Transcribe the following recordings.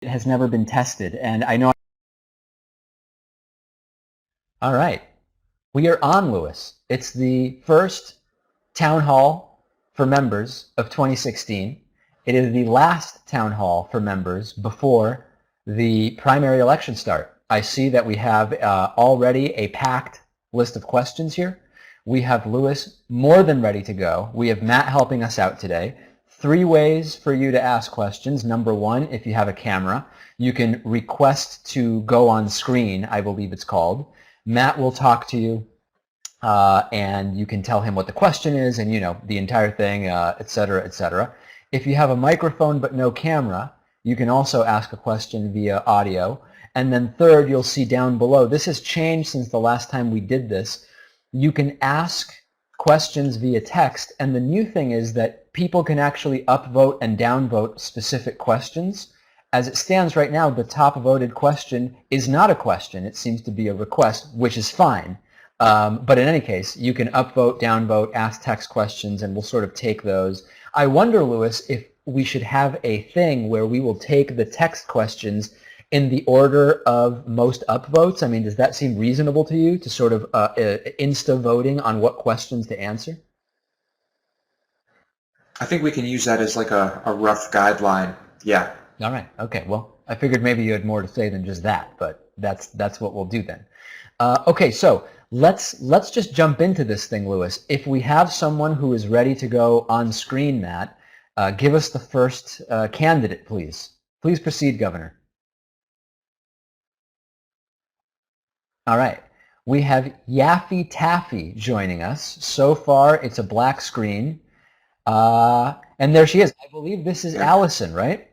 it has never been tested, and I know. All right, we are on, Lewis. It's the first town hall for members of 2016. It is the last town hall for members before the primary election start. I see that we have already a packed list of questions here. We have Lewis more than ready to go. We have Matt helping us out today. 3 ways for you to ask questions. Number 1, if you have a camera, you can request to go on screen, I believe it's called. Matt will talk to you, and you can tell him what the question is and, the entire thing, et cetera, et cetera. If you have a microphone but no camera, you can also ask a question via audio. And then third, you'll see down below, this has changed since the last time we did this. You can ask questions via text, and the new thing is that people can actually upvote and downvote specific questions. As it stands right now, the top voted question is not a question. It seems to be a request, which is fine. But in any case, you can upvote, downvote, ask text questions, and we'll sort of take those. I wonder, Lewis, if we should have a thing where we will take the text questions in the order of most upvotes. I mean, does that seem reasonable to you, to sort of insta-voting on what questions to answer? I think we can use that as like a rough guideline. Yeah. All right. Okay. Well, I figured maybe you had more to say than just that, but that's what we'll do then. Okay. So let's just jump into this thing, Lewis. If we have someone who is ready to go on screen, Matt, give us the first candidate, please. Please proceed, Governor. All right. We have Yaffy Taffy joining us. So far, it's a black screen. And there she is. I believe this is Allison, right?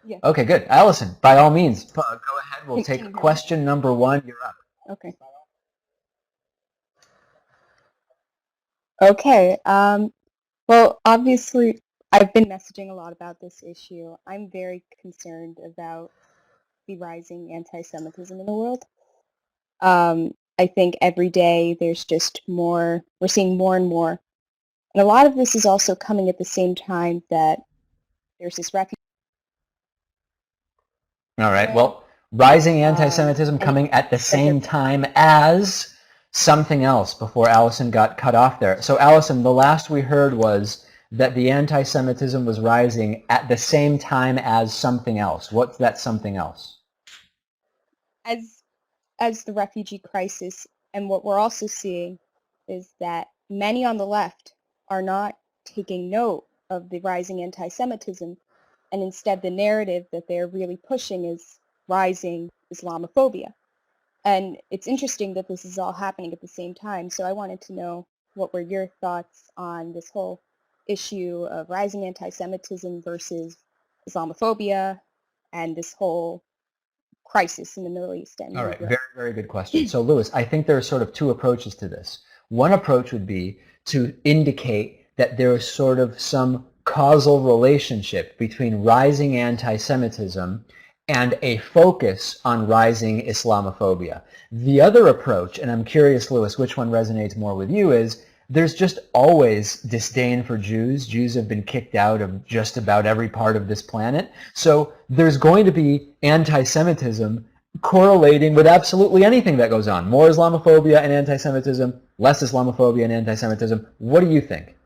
Yeah. Okay, good. Allison, by all means, go ahead. We'll take question number 1. You're up. Okay. Okay. Well, obviously, I've been messaging a lot about this issue. I'm very concerned about the rising anti-Semitism in the world. I think every day there's just more, we're seeing more and more. And a lot of this is also coming at the same time that there's this refugee. All right. Well, rising anti-Semitism coming at the same time as something else before Allison got cut off there. So Allison, the last we heard was that the anti-Semitism was rising at the same time as something else. What's that something else? As the refugee crisis, and what we're also seeing is that many on the left are not taking note of the rising anti-Semitism, and instead the narrative that they're really pushing is rising Islamophobia. And it's interesting that this is all happening at the same time, so I wanted to know what were your thoughts on this whole issue of rising anti-Semitism versus Islamophobia and this whole crisis in the Middle East. And all right, very, very good question. So Lewis, I think there are sort of 2 approaches to this. One approach would be to indicate that there is sort of some causal relationship between rising anti-Semitism and a focus on rising Islamophobia. The other approach, and I'm curious, Lewis, which one resonates more with you, is there's just always disdain for Jews. Jews have been kicked out of just about every part of this planet. So there's going to be anti-Semitism correlating with absolutely anything that goes on. More Islamophobia and anti-Semitism, less Islamophobia and anti-Semitism. What do you think?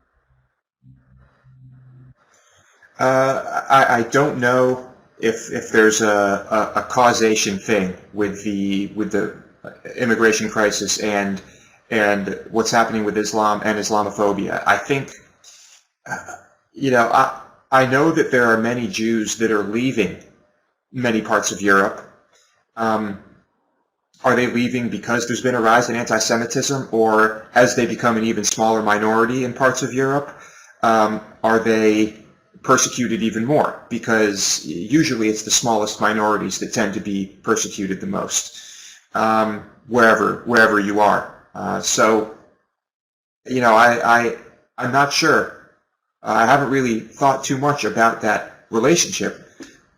I don't know if there's a causation thing with the immigration crisis and what's happening with Islam and Islamophobia. I think, I know that there are many Jews that are leaving many parts of Europe. Are they leaving because there's been a rise in anti-Semitism, or as they become an even smaller minority in parts of Europe, are they persecuted even more? Because usually it's the smallest minorities that tend to be persecuted the most, wherever you are. So, I'm not sure. I haven't really thought too much about that relationship,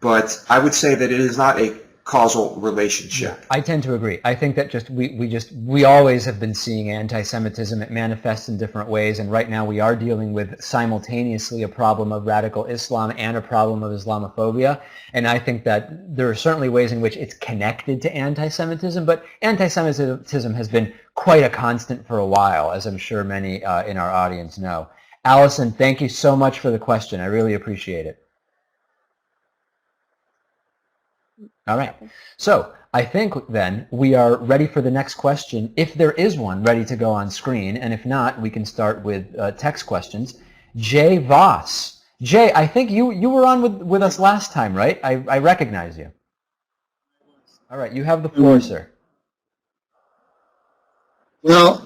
but I would say that it is not a causal relationship. I tend to agree. I think that we always have been seeing anti-Semitism. It manifests in different ways, and right now we are dealing with simultaneously a problem of radical Islam and a problem of Islamophobia. And I think that there are certainly ways in which it's connected to anti-Semitism, but anti-Semitism has been quite a constant for a while, as I'm sure many in our audience know. Allison, thank you so much for the question. I really appreciate it. All right. So I think then we are ready for the next question, if there is one ready to go on screen. And if not, we can start with text questions. Jay Voss. Jay, I think you were on with us last time, right? I recognize you. All right. You have the floor, sir. Well,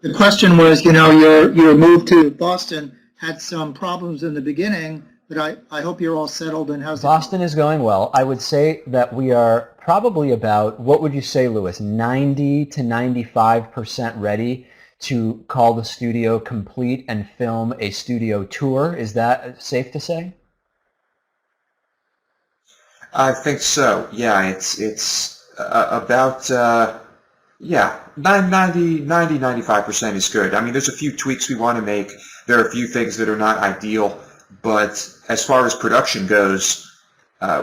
the question was, your move to Boston had some problems in the beginning, but I hope you're all settled and how's Boston is going well. I would say that we are probably about, what would you say, Louis, 90 to 95% ready to call the studio complete and film a studio tour. Is that safe to say? I think so. Yeah, it's about 95% is good. I mean, there's a few tweaks we want to make. There are a few things that are not ideal, but as far as production goes,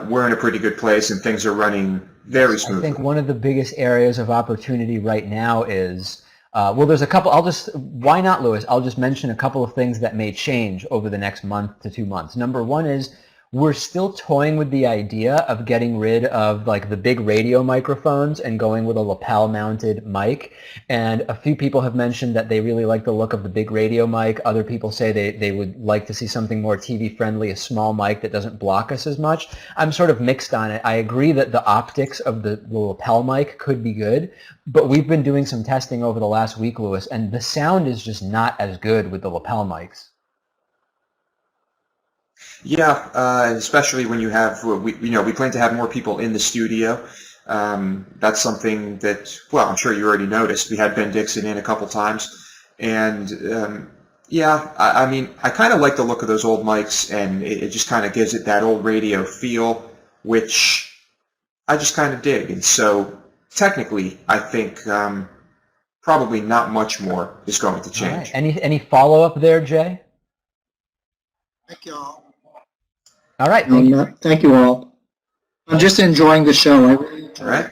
we're in a pretty good place and things are running very smoothly. I think one of the biggest areas of opportunity right now is, well, there's a couple, why not, Louis? I'll just mention a couple of things that may change over the next month to 2 months. Number one is, we're still toying with the idea of getting rid of like the big radio microphones and going with a lapel mounted mic. And a few people have mentioned that they really like the look of the big radio mic. Other people say they would like to see something more TV friendly, a small mic that doesn't block us as much. I'm sort of mixed on it. I agree that the optics of the lapel mic could be good, but we've been doing some testing over the last week, Louis, and the sound is just not as good with the lapel mics. Yeah, especially when you have, we plan to have more people in the studio. That's something that, well, I'm sure you already noticed. We had Ben Dixon in a couple times. And, I mean, I kind of like the look of those old mics, and it just kind of gives it that old radio feel, which I just kind of dig. And so, technically, I think probably not much more is going to change. All right. Any follow-up there, Jay? Thank you all. All right. Thank you all. I'm just enjoying the show. I really enjoy it. All right.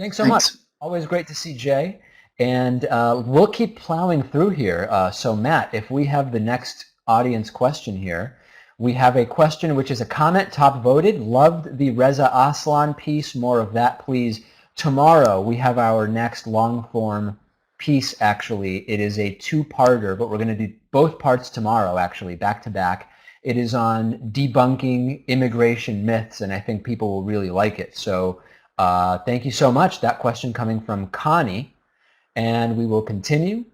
Thanks so much. Always great to see Jay. And we'll keep plowing through here. So Matt, if we have the next audience question here, we have a question which is a comment, top voted. Loved the Reza Aslan piece. More of that, please. Tomorrow we have our next long form piece, actually. It is a two-parter, but we're going to do both parts tomorrow, actually, back to back. It is on debunking immigration myths, and I think people will really like it. So thank you so much. That question coming from Connie. And we will continue.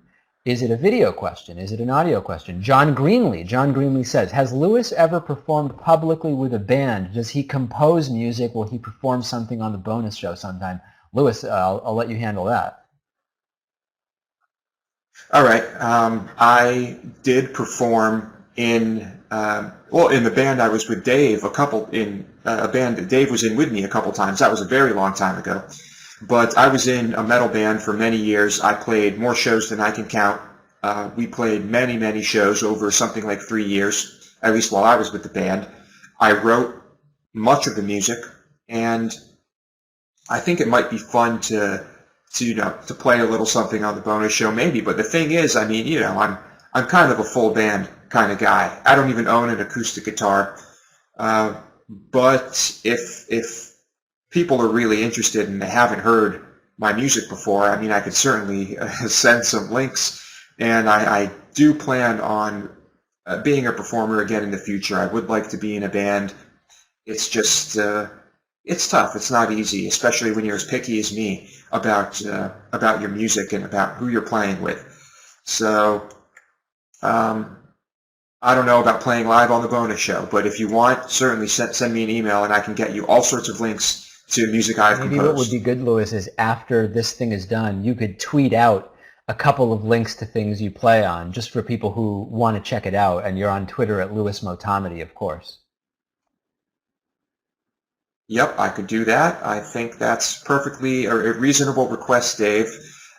Is it a video question? Is it an audio question? John Greenlee says, has Louis ever performed publicly with a band? Does he compose music? Will he perform something on the bonus show sometime? Louis, I'll let you handle that. All right. I did perform in in the band I was with Dave, a band that Dave was in with me a couple times. That was a very long time ago. But I was in a metal band for many years. I played more shows than I can count. We played many, many shows over something like 3 years, at least while I was with the band. I wrote much of the music, and I think it might be fun to play a little something on the bonus show maybe. But the thing is, I mean, I'm kind of a full band kind of guy. I don't even own an acoustic guitar. But if people are really interested and they haven't heard my music before, I mean, I could certainly send some links. And I do plan on being a performer again in the future. I would like to be in a band. It's just, it's tough. It's not easy, especially when you're as picky as me about your music and about who you're playing with. So, I don't know about playing live on the bonus show, but if you want, certainly send me an email and I can get you all sorts of links to music I've composed. Maybe what would be good, Louis, is after this thing is done, you could tweet out a couple of links to things you play on, just for people who want to check it out, and you're on Twitter at Louis Motomedy, of course. Yep, I could do that. I think that's perfectly a reasonable request, Dave.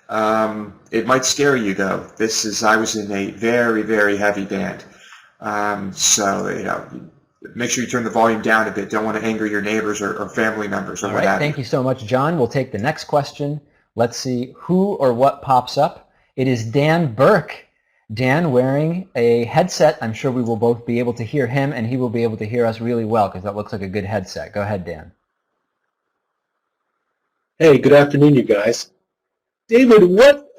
It might scare you though. I was in a very, very heavy band. So, make sure you turn the volume down a bit. Don't want to anger your neighbors or family members or All what right, have thank you. you so much, John. We'll take the next question. Let's see who or what pops up. It is Dan Burke. Dan wearing a headset. I'm sure we will both be able to hear him, and he will be able to hear us really well because that looks like a good headset. Go ahead, Dan. Hey, good afternoon, you guys. David, what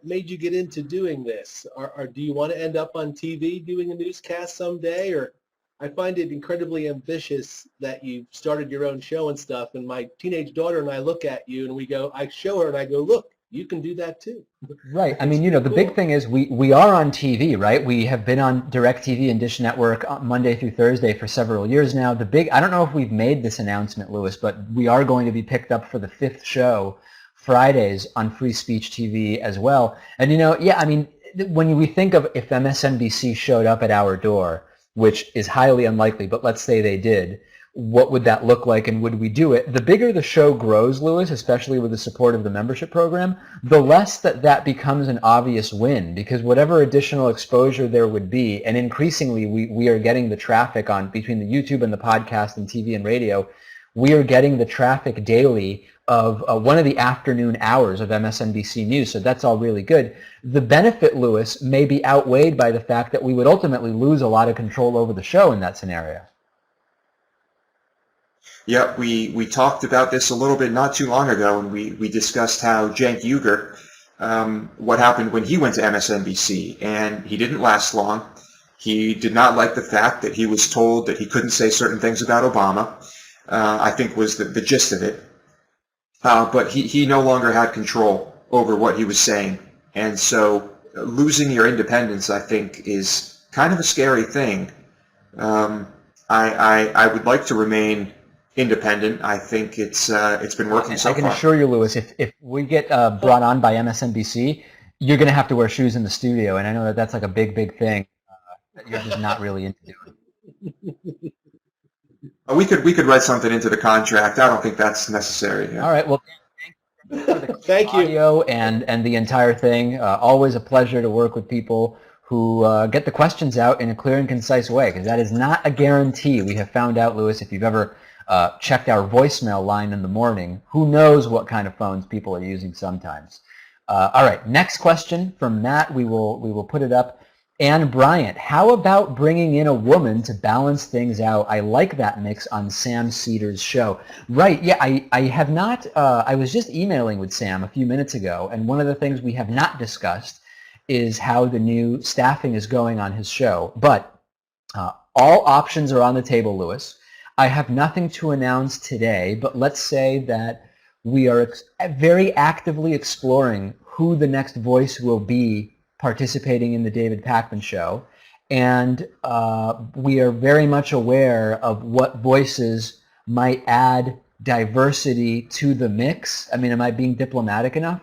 made you get into doing this? Do you want to end up on TV doing a newscast someday? Or I find it incredibly ambitious that you started your own show and stuff. And my teenage daughter and I look at you and I show her and I go, look, you can do that too. Right. I It's mean, the pretty big cool. thing is we are on TV, right? We have been on DirecTV and Dish Network Monday through Thursday for several years now. I don't know if we've made this announcement, Louis, but we are going to be picked up for the 5th show Fridays on Free Speech TV as well. And, yeah, I mean, when we think of if MSNBC showed up at our door, which is highly unlikely, but let's say they did, what would that look like and would we do it? The bigger the show grows, Louis, especially with the support of the membership program, the less that becomes an obvious win, because whatever additional exposure there would be, and increasingly we are getting the traffic on between the YouTube and the podcast and TV and radio, we are getting the traffic daily of one of the afternoon hours of MSNBC News, so that's all really good. The benefit, Louis, may be outweighed by the fact that we would ultimately lose a lot of control over the show in that scenario. Yep, we talked about this a little bit not too long ago, and we discussed how Cenk Uygur, what happened when he went to MSNBC, and he didn't last long. He did not like the fact that he was told that he couldn't say certain things about Obama, I think was the gist of it. But he no longer had control over what he was saying. And so losing your independence, I think, is kind of a scary thing. I would like to remain independent. I think it's been working so far. I can far. assure you, Louis, if we get brought on by MSNBC, you're going to have to wear shoes in the studio. And I know that's like a big thing that you're just not really into doing. We could write something into the contract. I don't think that's necessary. Yeah. All right. Well, thank you for the Thank you. audio and the entire thing. Always a pleasure to work with people who get the questions out in a clear and concise way, because that is not a guarantee. We have found out, Louis, if you've ever checked our voicemail line in the morning, who knows what kind of phones people are using sometimes. All right. Next question from Matt. We will put it up. Anne Bryant, how about bringing in a woman to balance things out? I like that mix on Sam Cedar's show. Right, yeah, I have not, I was just emailing with Sam a few minutes ago, and one of the things we have not discussed is how the new staffing is going on his show. But all options are on the table, Louis. I have nothing to announce today, but let's say that we are very actively exploring who the next voice will be participating in the David Pakman show, and we are very much aware of what voices might add diversity to the mix. I mean, am I being diplomatic enough?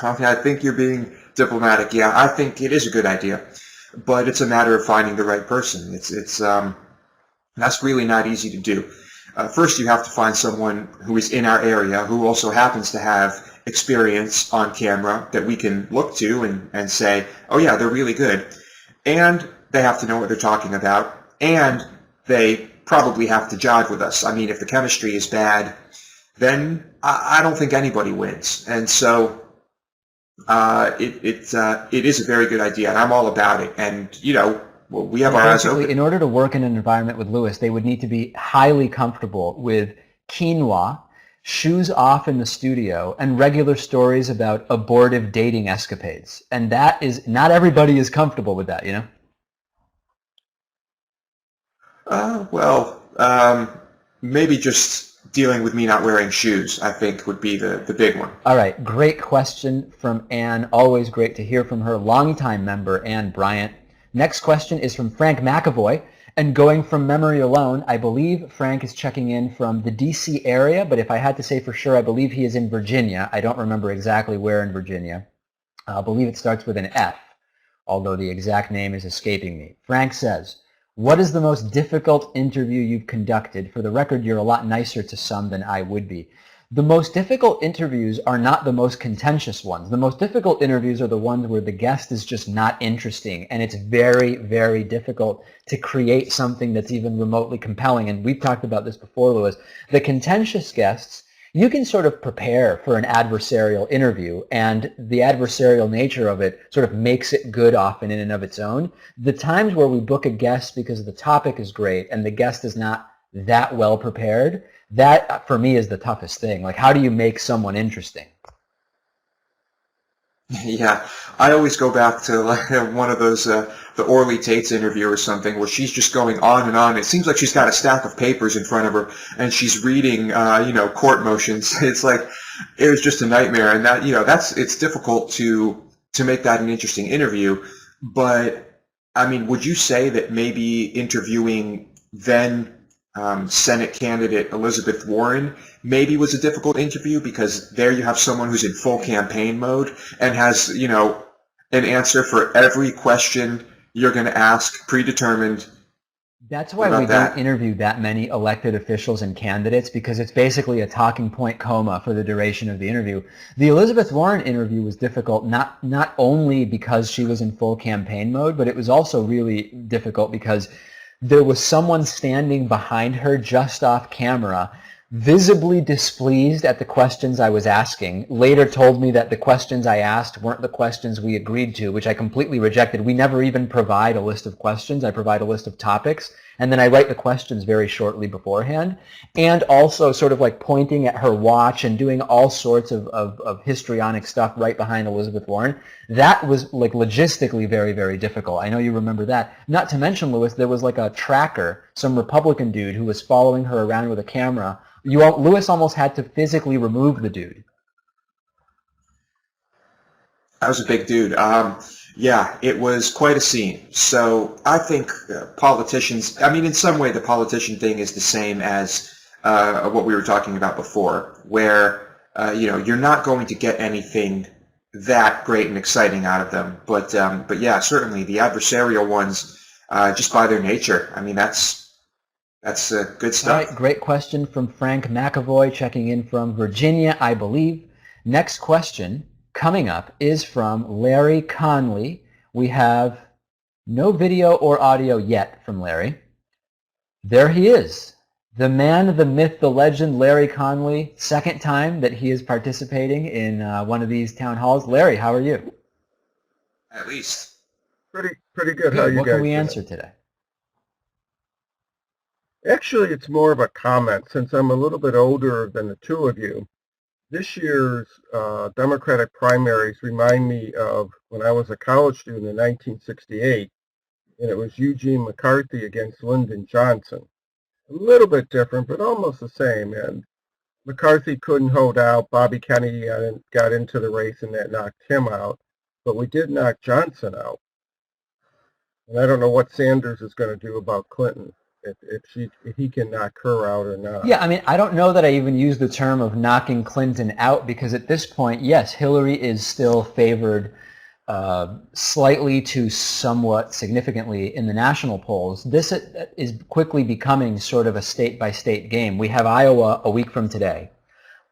Okay, I think you're being diplomatic. Yeah, I think it is a good idea, but it's a matter of finding the right person. That's really not easy to do. First, you have to find someone who is in our area who also happens to have experience on camera that we can look to and say, oh yeah, they're really good. And they have to know what they're talking about. And they probably have to jive with us. I mean, if the chemistry is bad, then I don't think anybody wins. And so it is a very good idea, and I'm all about it. And, we have our eyes open. In order to work in an environment with Louis, they would need to be highly comfortable with quinoa, shoes off in the studio, and regular stories about abortive dating escapades. And that is, not everybody is comfortable with that, Maybe just dealing with me not wearing shoes, I think, would be the big one. All right, great question from Anne. Always great to hear from her. Longtime member, Anne Bryant. Next question is from Frank McAvoy. And going from memory alone, I believe Frank is checking in from the D.C. area, but if I had to say for sure, I believe he is in Virginia. I don't remember exactly where in Virginia. I believe it starts with an F, although the exact name is escaping me. Frank says, What is the most difficult interview you've conducted? For the record, you're a lot nicer to some than I would be. The most difficult interviews are not the most contentious ones. The most difficult interviews are the ones where the guest is just not interesting, and it's very, very difficult to create something that's even remotely compelling. And we've talked about this before, Louis. The contentious guests, you can sort of prepare for an adversarial interview, and the adversarial nature of it sort of makes it good often in and of its own. The times where we book a guest because the topic is great and the guest is not that well prepared, that for me is the toughest thing. Like, how do you make someone interesting? Yeah, I always go back to like one of those, the Orly Tates interview or something, where she's just going on and on. It seems like she's got a stack of papers in front of her, and she's reading, court motions. It's like, it was just a nightmare, and that, it's difficult to make that an interesting interview. But I mean, would you say that maybe interviewing then Senate candidate Elizabeth Warren maybe was a difficult interview, because there you have someone who's in full campaign mode and has, an answer for every question you're going to ask, predetermined? That's why we don't interview that many elected officials and candidates, because it's basically a talking point coma for the duration of the interview. The Elizabeth Warren interview was difficult not only because she was in full campaign mode, but it was also really difficult because there was someone standing behind her just off camera, visibly displeased at the questions I was asking, later told me that the questions I asked weren't the questions we agreed to, which I completely rejected. We never even provide a list of questions. I provide a list of topics, and then I write the questions very shortly beforehand, and also sort of like pointing at her watch and doing all sorts of histrionic stuff right behind Elizabeth Warren. That was like logistically very, very difficult. I know you remember that. Not to mention, Louis, there was like a tracker, some Republican dude who was following her around with a camera. Louis almost had to physically remove the dude. That was a big dude. Yeah, it was quite a scene. So I think politicians, I mean, in some way the politician thing is the same as what we were talking about before, where, you're not going to get anything that great and exciting out of them. But yeah, certainly the adversarial ones, just by their nature, I mean, that's good stuff. All right, great question from Frank McAvoy, checking in from Virginia, I believe. Next question coming up is from Larry Conley. We have no video or audio yet from Larry. There he is. The man, the myth, the legend, Larry Conley. Second time that he is participating in one of these town halls. Larry, how are you? At least. Pretty good. How are you What guys can we doing? answer today? Actually, it's more of a comment, since I'm a little bit older than the two of you. This year's Democratic primaries remind me of when I was a college student in 1968, and it was Eugene McCarthy against Lyndon Johnson. A little bit different, but almost the same. And McCarthy couldn't hold out. Bobby Kennedy got into the race, and that knocked him out. But we did knock Johnson out. And I don't know what Sanders is going to do about Clinton, if he can knock her out or not. Yeah, I mean, I don't know that I even use the term of knocking Clinton out, because at this point, yes, Hillary is still favored slightly to somewhat significantly in the national polls. This is quickly becoming sort of a state-by-state game. We have Iowa a week from today.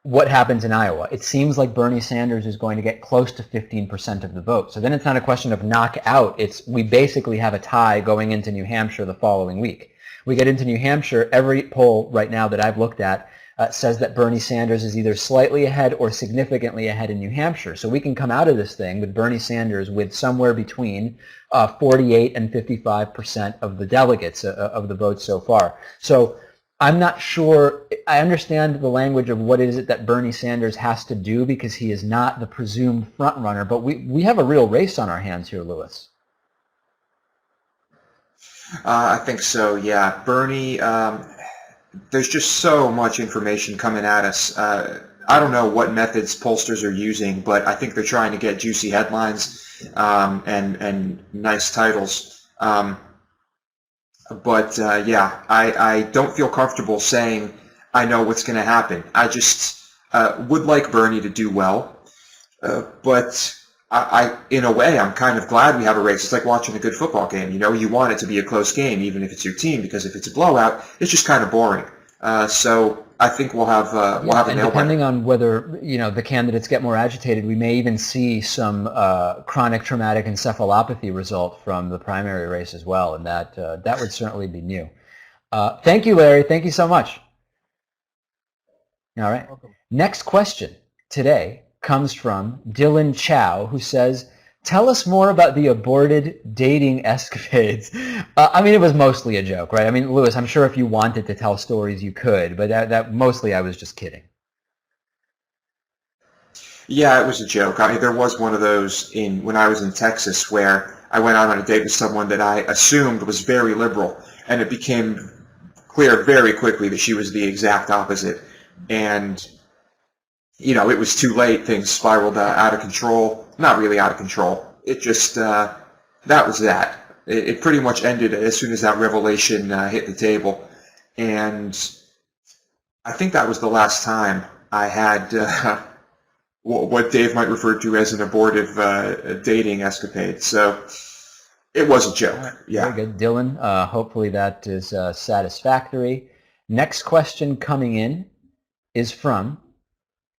What happens in Iowa? It seems like Bernie Sanders is going to get close to 15% of the vote. So then it's not a question of knockout. We basically have a tie going into New Hampshire the following week. We get into New Hampshire, every poll right now that I've looked at says that Bernie Sanders is either slightly ahead or significantly ahead in New Hampshire. So we can come out of this thing with Bernie Sanders with somewhere between 48 and 55% of the delegates of the votes so far. So I'm not sure. I understand the language of what is it that Bernie Sanders has to do, because he is not the presumed front runner, but we have a real race on our hands here, Louis. I think so, yeah. Bernie, there's just so much information coming at us. I don't know what methods pollsters are using, but I think they're trying to get juicy headlines and nice titles. But yeah, I don't feel comfortable saying I know what's going to happen. I just would like Bernie to do well. But in a way, I'm kind of glad we have a race. It's like watching a good football game. You want it to be a close game, even if it's your team, because if it's a blowout, it's just kind of boring. So I think we'll have a nail biter. And depending on whether the candidates get more agitated, we may even see some chronic traumatic encephalopathy result from the primary race as well, and that would certainly be new. Thank you, Larry. Thank you so much. All right. Welcome. Next question today comes from Dylan Chow, who says, tell us more about the aborted dating escapades. It was mostly a joke, right? Lewis, I'm sure if you wanted to tell stories, you could, but that mostly I was just kidding. Yeah, it was a joke. There was one of those when I was in Texas where I went out on a date with someone that I assumed was very liberal, and it became clear very quickly that she was the exact opposite. And it was too late. Things spiraled out of control. Not really out of control. It just, that was that. It pretty much ended as soon as that revelation hit the table. And I think that was the last time I had what Dave might refer to as an abortive dating escapade. So it was a joke. Right. Yeah. Very good. Dylan, hopefully that is satisfactory. Next question coming in is from,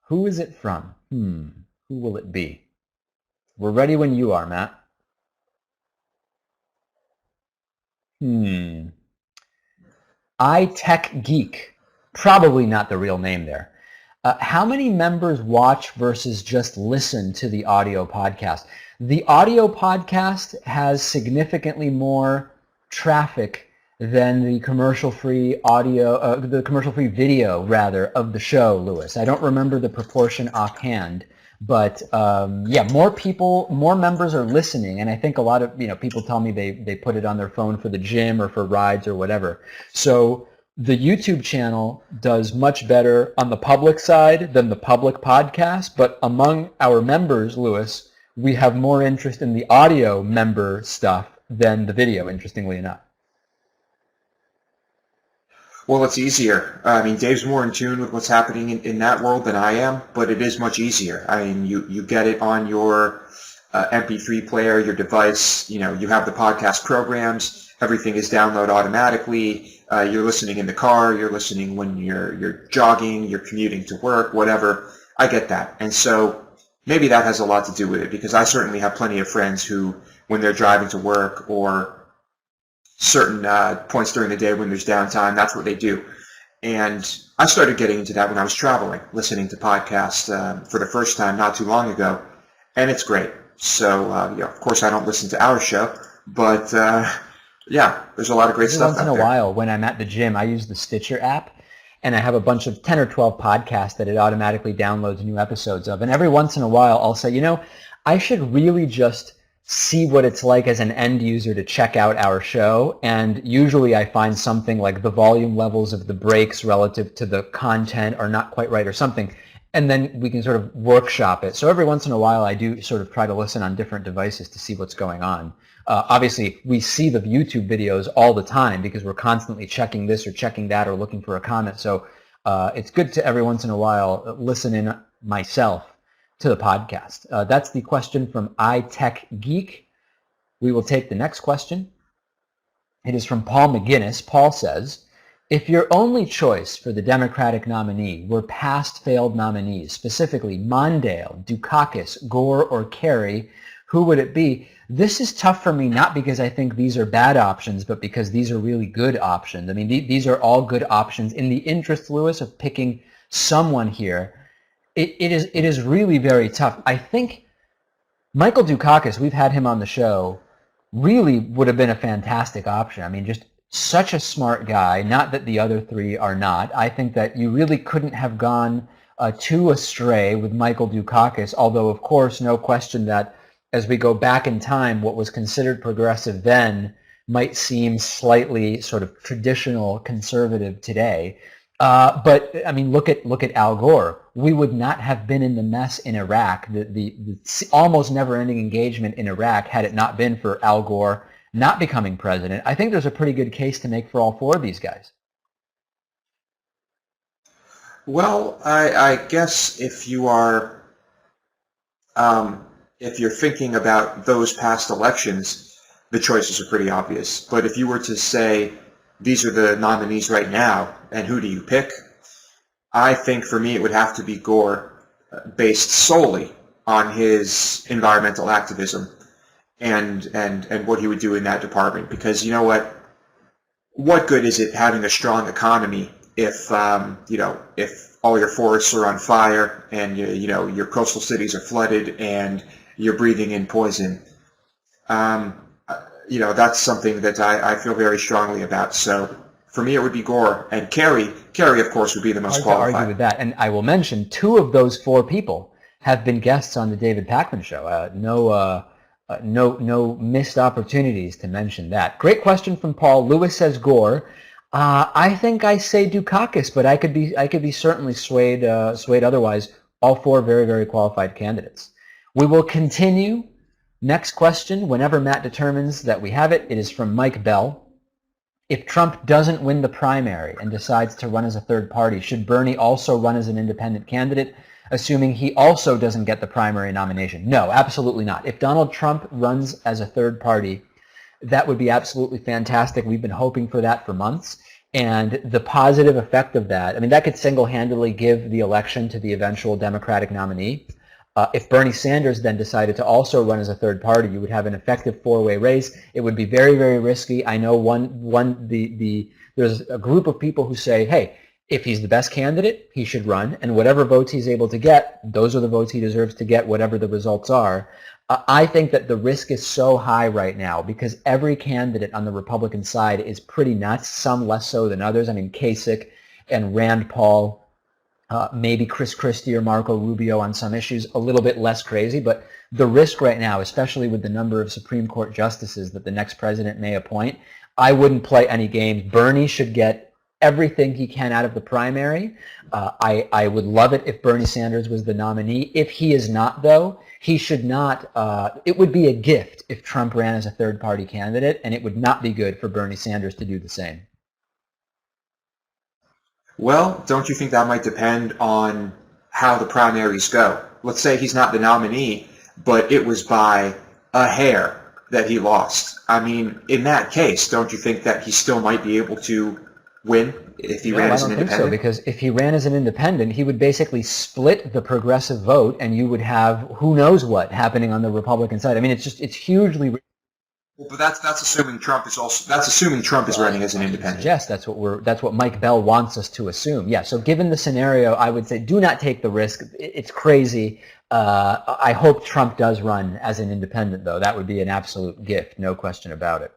who is it from? Who will it be? We're ready when you are, Matt. iTech Geek. Probably not the real name there. How many members watch versus just listen to the audio podcast? The audio podcast has significantly more traffic than the commercial-free audio, the commercial-free video, rather, of the show, Lewis. I don't remember the proportion offhand, but more members are listening, and I think a lot of people tell me they put it on their phone for the gym or for rides or whatever. So the YouTube channel does much better on the public side than the public podcast, but among our members, Lewis, we have more interest in the audio member stuff than the video, interestingly enough. Well, it's easier. Dave's more in tune with what's happening in that world than I am, but it is much easier. You get it on your MP3 player, your device. You have the podcast programs. Everything is downloaded automatically. You're listening in the car. You're listening when you're jogging. You're commuting to work, whatever. I get that, and so maybe that has a lot to do with it, because I certainly have plenty of friends who, when they're driving to work or certain points during the day when there's downtime, that's what they do. And I started getting into that when I was traveling, listening to podcasts for the first time not too long ago, and it's great. So, of course I don't listen to our show, but there's a lot of great stuff out there. Once in a while, when I'm at the gym, I use the Stitcher app, and I have a bunch of 10 or 12 podcasts that it automatically downloads new episodes of. And every once in a while, I'll say, I should really just see what it's like as an end user to check out our show, and usually I find something like the volume levels of the breaks relative to the content are not quite right or something, and then we can sort of workshop it. So every once in a while I do sort of try to listen on different devices to see what's going on. Obviously we see the YouTube videos all the time because we're constantly checking this or checking that or looking for a comment, so it's good to every once in a while listen in myself to the podcast. That's the question from iTech Geek. We will take the next question. It is from Paul McGinnis. Paul says, if your only choice for the Democratic nominee were past failed nominees, specifically Mondale, Dukakis, Gore, or Kerry, who would it be? This is tough for me, not because I think these are bad options, but because these are really good options. These are all good options in the interest, Lewis, of picking someone here. It is really very tough. I think Michael Dukakis, we've had him on the show, really would have been a fantastic option. Just such a smart guy, not that the other three are not. I think that you really couldn't have gone too astray with Michael Dukakis, although, of course, no question that as we go back in time, what was considered progressive then might seem slightly sort of traditional conservative today. But look at Al Gore. We would not have been in the mess in Iraq, the almost never-ending engagement in Iraq, had it not been for Al Gore not becoming president. I think there's a pretty good case to make for all four of these guys. Well, I guess if you are if you're thinking about those past elections, the choices are pretty obvious. But if you were to say, these are the nominees right now, and who do you pick? I think for me it would have to be Gore, based solely on his environmental activism and what he would do in that department. Because you know what good is it having a strong economy if if all your forests are on fire and your coastal cities are flooded and you're breathing in poison? That's something that I feel very strongly about. So for me, it would be Gore, and Kerry, of course, would be the most Hard to qualified. argue with that. And I will mention 2 of those 4 people have been guests on the David Pakman show. No missed opportunities to mention that. Great question from Paul. Lewis says Gore. I think I say Dukakis, but I could be certainly swayed otherwise. All 4 very, very qualified candidates. We will continue. Next question, whenever Matt determines that we have it, it is from Mike Bell. If Trump doesn't win the primary and decides to run as a third party, should Bernie also run as an independent candidate, assuming he also doesn't get the primary nomination? No, absolutely not. If Donald Trump runs as a third party, that would be absolutely fantastic. We've been hoping for that for months. And the positive effect of that, I mean, that could single-handedly give the election to the eventual Democratic nominee. If Bernie Sanders then decided to also run as a third party, you would have an effective 4-way race. It would be very, very risky. I know there's a group of people who say, hey, if he's the best candidate, he should run, and whatever votes he's able to get, those are the votes he deserves to get, whatever the results are. I think that the risk is so high right now because every candidate on the Republican side is pretty nuts, some less so than others. I mean, Kasich and Rand Paul, maybe Chris Christie or Marco Rubio on some issues, a little bit less crazy, but the risk right now, especially with the number of Supreme Court justices that the next president may appoint, I wouldn't play any games. Bernie should get everything he can out of the primary. I would love it if Bernie Sanders was the nominee. If he is not, though, he should not. It would be a gift if Trump ran as a third-party candidate, and it would not be good for Bernie Sanders to do the same. Well, don't you think that might depend on how the primaries go? Let's say he's not the nominee, but it was by a hair that he lost. I mean, in that case, don't you think that he still might be able to win if he ran as an independent? I don't think so, because if he ran as an independent, he would basically split the progressive vote, and you would have who knows what happening on the Republican side. I mean, it's hugely. Well, but that's assuming Trump is running as an independent. Yes, that's what Mike Bell wants us to assume. Yeah. So given the scenario, I would say do not take the risk. It's crazy. I hope Trump does run as an independent, though. That would be an absolute gift, no question about it.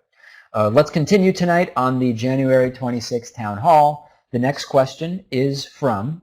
Let's continue tonight on the January 26th town hall. The next question is from,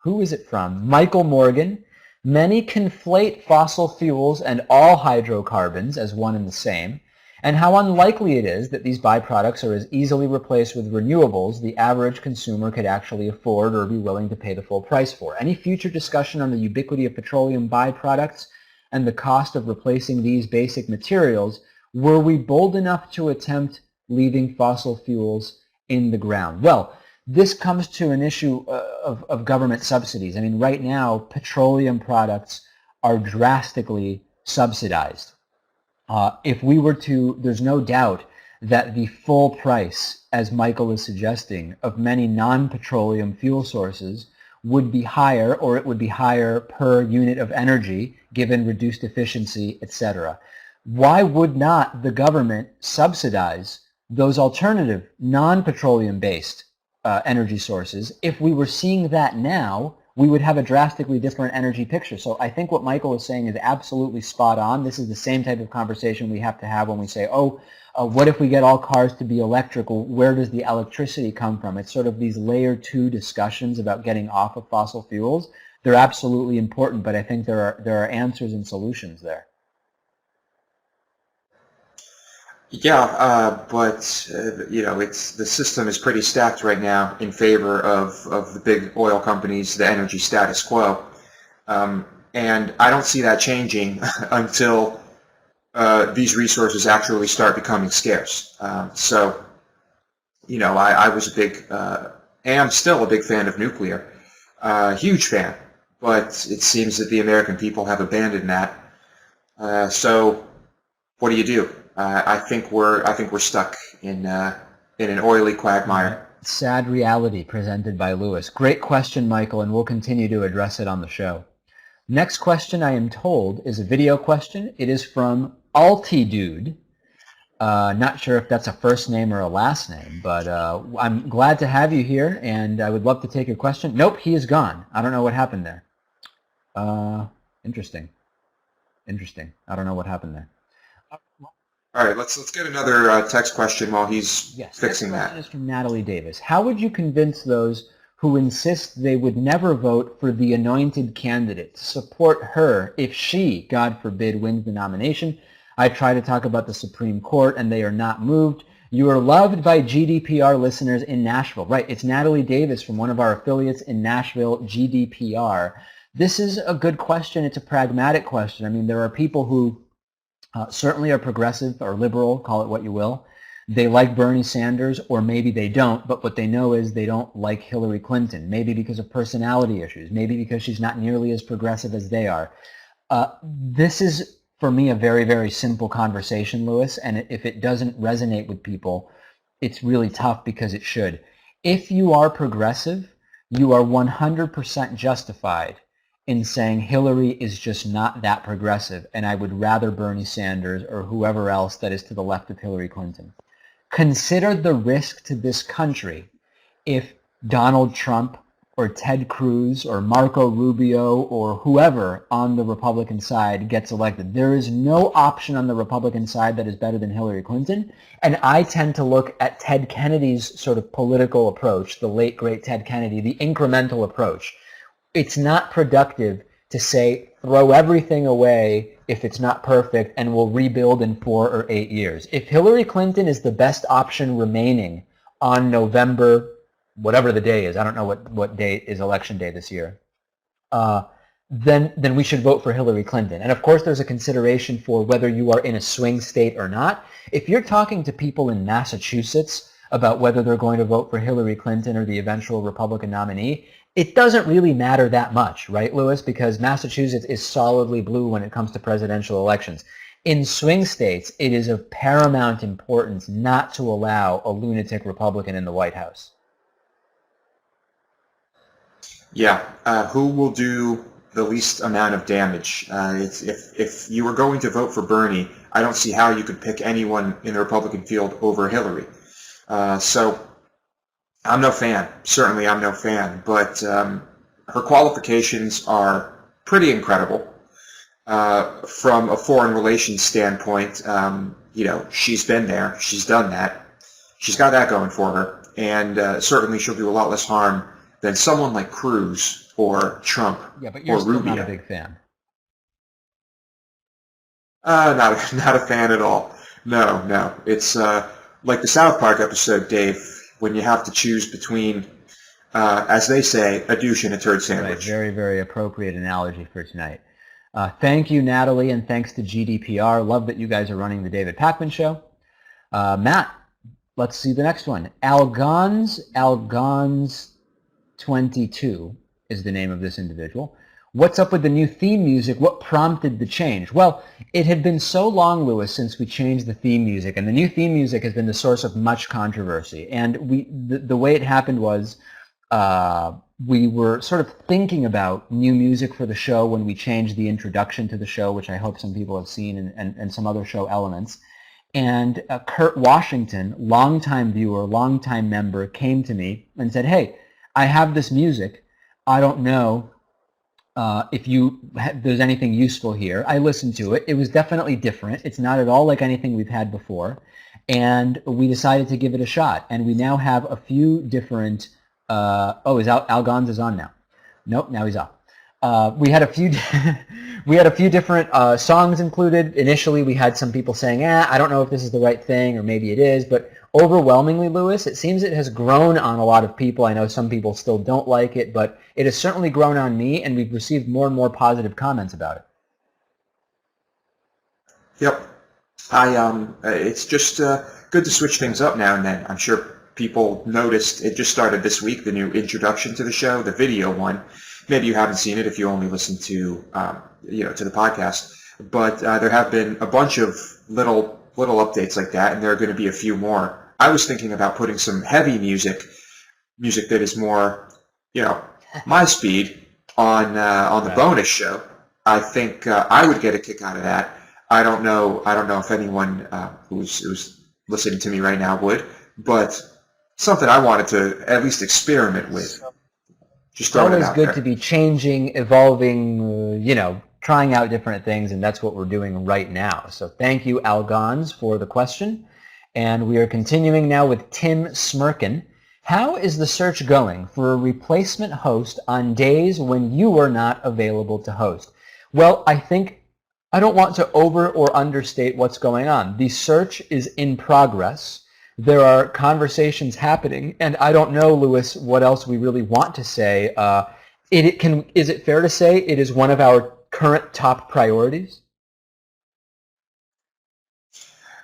who is it from? Michael Morgan. Many conflate fossil fuels and all hydrocarbons as one and the same, and how unlikely it is that these byproducts are as easily replaced with renewables the average consumer could actually afford or be willing to pay the full price for. Any future discussion on the ubiquity of petroleum byproducts and the cost of replacing these basic materials, were we bold enough to attempt leaving fossil fuels in the ground? Well, this comes to an issue of government subsidies. I mean, right now, petroleum products are drastically subsidized. If we were to, there's no doubt that the full price, as Michael is suggesting, of many non-petroleum fuel sources would be higher, or it would be higher per unit of energy given reduced efficiency, etc. Why would not the government subsidize those alternative non-petroleum based energy sources? If we were seeing that now, we would have a drastically different energy picture. So I think what Michael is saying is absolutely spot on. This is the same type of conversation we have to have when we say, what if we get all cars to be electrical? Where does the electricity come from? It's sort of these layer 2 discussions about getting off of fossil fuels. They're absolutely important, but I think there are answers and solutions there. Yeah, but the system is pretty stacked right now in favor of the big oil companies, the energy status quo, and I don't see that changing until these resources actually start becoming scarce. So, I was am still a big fan of nuclear, huge fan, but it seems that the American people have abandoned that. So what do? I think we're stuck in an oily quagmire. Sad reality presented by Lewis. Great question, Michael, and we'll continue to address it on the show. Next question, I am told, is a video question. It is from Altidude. Not sure if that's a first name or a last name, but I'm glad to have you here, and I would love to take your question. Nope, he is gone. I don't know what happened there. Interesting. I don't know what happened there. All right, let's get another text question while he's fixing Next that. question is from Natalie Davis. How would you convince those who insist they would never vote for the anointed candidate to support her if she, God forbid, wins the nomination? I try to talk about the Supreme Court, and they are not moved. You are loved by GDPR listeners in Nashville. Right, it's Natalie Davis from one of our affiliates in Nashville, GDPR. This is a good question. It's a pragmatic question. I mean, there are people who certainly are progressive or liberal, call it what you will. They like Bernie Sanders, or maybe they don't, but what they know is they don't like Hillary Clinton, maybe because of personality issues, maybe because she's not nearly as progressive as they are. This is, for me, a very, very simple conversation, Lewis, and if it doesn't resonate with people, it's really tough because it should. If you are progressive, you are 100% justified in saying Hillary is just not that progressive, and I would rather Bernie Sanders or whoever else that is to the left of Hillary Clinton. Consider the risk to this country if Donald Trump or Ted Cruz or Marco Rubio or whoever on the Republican side gets elected. There is no option on the Republican side that is better than Hillary Clinton, and I tend to look at Ted Kennedy's sort of political approach, the late, great Ted Kennedy, the incremental approach. It's not productive to say, throw everything away if it's not perfect and we'll rebuild in 4 or 8 years. If Hillary Clinton is the best option remaining on November, whatever the day is, I don't know what day is election day this year, then we should vote for Hillary Clinton. And of course there's a consideration for whether you are in a swing state or not. If you're talking to people in Massachusetts about whether they're going to vote for Hillary Clinton or the eventual Republican nominee, it doesn't really matter that much, right, Lewis? Because Massachusetts is solidly blue when it comes to presidential elections. In swing states, it is of paramount importance not to allow a lunatic Republican in the White House. Yeah, who will do the least amount of damage? If you were going to vote for Bernie, I don't see how you could pick anyone in the Republican field over Hillary. So I'm no fan. Certainly I'm no fan. But her qualifications are pretty incredible. From a foreign relations standpoint, she's been there. She's done that. She's got that going for her. And certainly she'll do a lot less harm than someone like Cruz or Trump or Rubio. Yeah, but you're still not a big fan. Not a fan at all. No. It's like the South Park episode, Dave, when you have to choose between, as they say, a douche and a turd sandwich. Right, very, very appropriate analogy for tonight. Thank you, Natalie, and thanks to GDPR. Love that you guys are running the David Pakman Show. Matt, let's see the next one. Algons 22 is the name of this individual. What's up with the new theme music? What prompted the change? Well, it had been so long, Lewis, since we changed the theme music, and the new theme music has been the source of much controversy. And the way it happened was we were sort of thinking about new music for the show when we changed the introduction to the show, which I hope some people have seen, and some other show elements. And Kurt Washington, longtime viewer, longtime member, came to me and said, hey, I have this music. I don't know if there's anything useful here. I listened to it. It was definitely different. It's not at all like anything we've had before. And we decided to give it a shot. And we now have a few different, Algons is on now. Nope, now he's off. We had a few different songs included. Initially, we had some people saying, I don't know if this is the right thing, or maybe it is, but overwhelmingly, Lewis, it seems it has grown on a lot of people. I know some people still don't like it, but it has certainly grown on me, and we've received more and more positive comments about it. Yep. It's just good to switch things up now and then. I'm sure people noticed it just started this week, the new introduction to the show, the video one. Maybe you haven't seen it if you only listen to to the podcast. but there have been a bunch of little updates like that, and there are going to be a few more. I was thinking about putting some heavy music that is more, my speed on the bonus show. I think I would get a kick out of that. I don't know if anyone who's listening to me right now would, but something I wanted to at least experiment with. Just throwing it Always out good there. to be changing, evolving, trying out different things, and that's what we're doing right now. So thank you, Algons, for the question. And we are continuing now with Tim Smirkin. How is the search going for a replacement host on days when you are not available to host? Well, I don't want to over or understate what's going on. The search is in progress. There are conversations happening, and I don't know, Louis, what else we really want to say. Is it fair to say it is one of our current top priorities?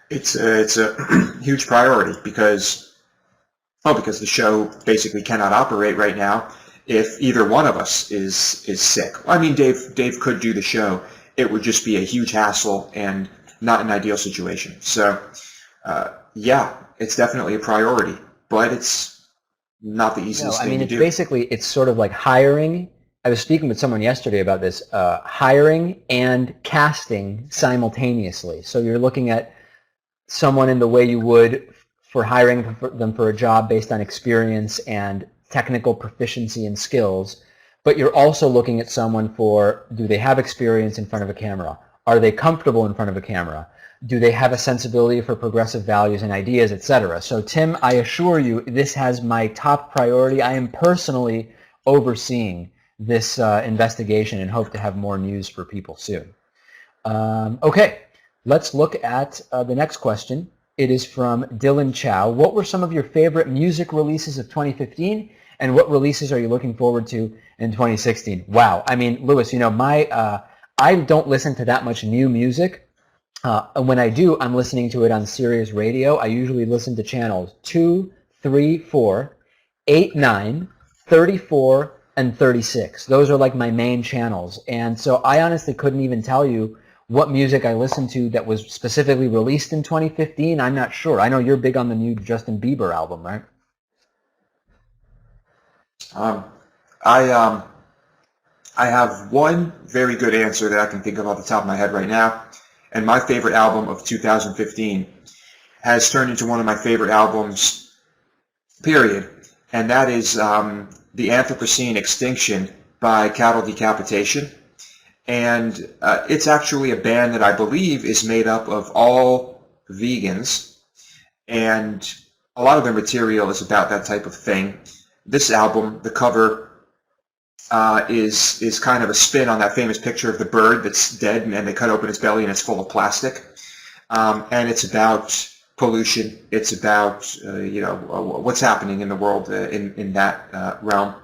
It's a huge priority because the show basically cannot operate right now if either one of us is sick. I mean, Dave could do the show. It would just be a huge hassle and not an ideal situation. So, yeah, it's definitely a priority, but it's not the easiest thing to do. It's sort of like hiring. I was speaking with someone yesterday about this, hiring and casting simultaneously. So you're looking at someone in the way you would for hiring them for a job based on experience and technical proficiency and skills, but you're also looking at someone for, do they have experience in front of a camera? Are they comfortable in front of a camera? Do they have a sensibility for progressive values and ideas, etc.? So Tim, I assure you, this has my top priority. I am personally overseeing this investigation and hope to have more news for people soon. Okay, let's look at the next question. It is from Dylan Chow. What were some of your favorite music releases of 2015, and what releases are you looking forward to in 2016? Wow, I mean, Louis, I don't listen to that much new music. When I do, I'm listening to it on Sirius Radio. I usually listen to channels 2, 3, 4, 8, 9, 34, and 36. Those are like my main channels. And so I honestly couldn't even tell you what music I listened to that was specifically released in 2015. I'm not sure. I know you're big on the new Justin Bieber album, right? I have one very good answer that I can think of off the top of my head right now. And my favorite album of 2015 has turned into one of my favorite albums, period. And that is The Anthropocene Extinction by Cattle Decapitation. And it's actually a band that I believe is made up of all vegans. And a lot of their material is about that type of thing. This album, the cover, is kind of a spin on that famous picture of the bird that's dead and they cut open its belly and it's full of plastic. And it's about pollution. It's about what's happening in the world in that realm.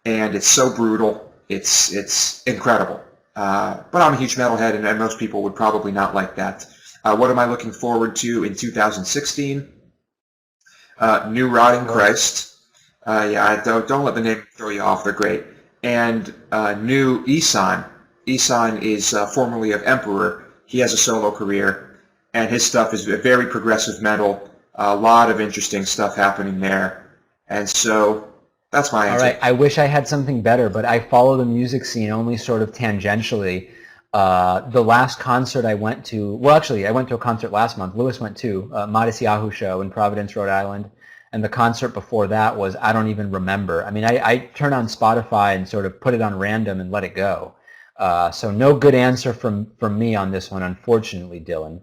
And it's so brutal. It's incredible. But I'm a huge metalhead, and most people would probably not like that. What am I looking forward to in 2016? New Rotting Christ. Don't let the name throw you off. They're great. And new Isan. Isan is formerly of Emperor. He has a solo career, and his stuff is very progressive metal. A lot of interesting stuff happening there. And so that's my answer. All right. I wish I had something better, but I follow the music scene only sort of tangentially. The last concert I went to, well, actually, I went to a concert last month. Louis went to Modest Yahoo show in Providence, Rhode Island. And the concert before that was, I don't even remember. I mean, I turn on Spotify and sort of put it on random and let it go. So no good answer from me on this one, unfortunately, Dylan.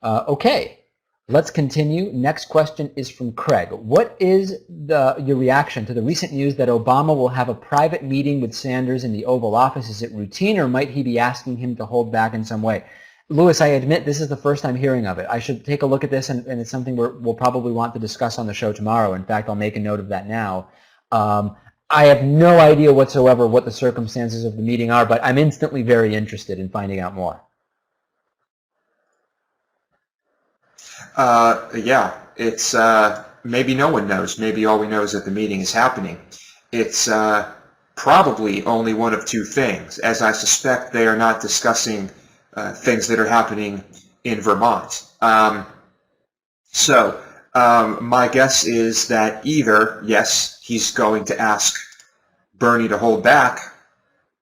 Okay, let's continue. Next question is from Craig. What is your reaction to the recent news that Obama will have a private meeting with Sanders in the Oval Office? Is it routine, or might he be asking him to hold back in some way? Louis, I admit this is the first time hearing of it. I should take a look at this, and it's something we'll probably want to discuss on the show tomorrow. In fact, I'll make a note of that now. I have no idea whatsoever what the circumstances of the meeting are, but I'm instantly very interested in finding out more. Yeah, it's maybe no one knows. Maybe all we know is that the meeting is happening. It's probably only one of two things, as I suspect they are not discussing things that are happening in Vermont. My guess is that either, yes, he's going to ask Bernie to hold back,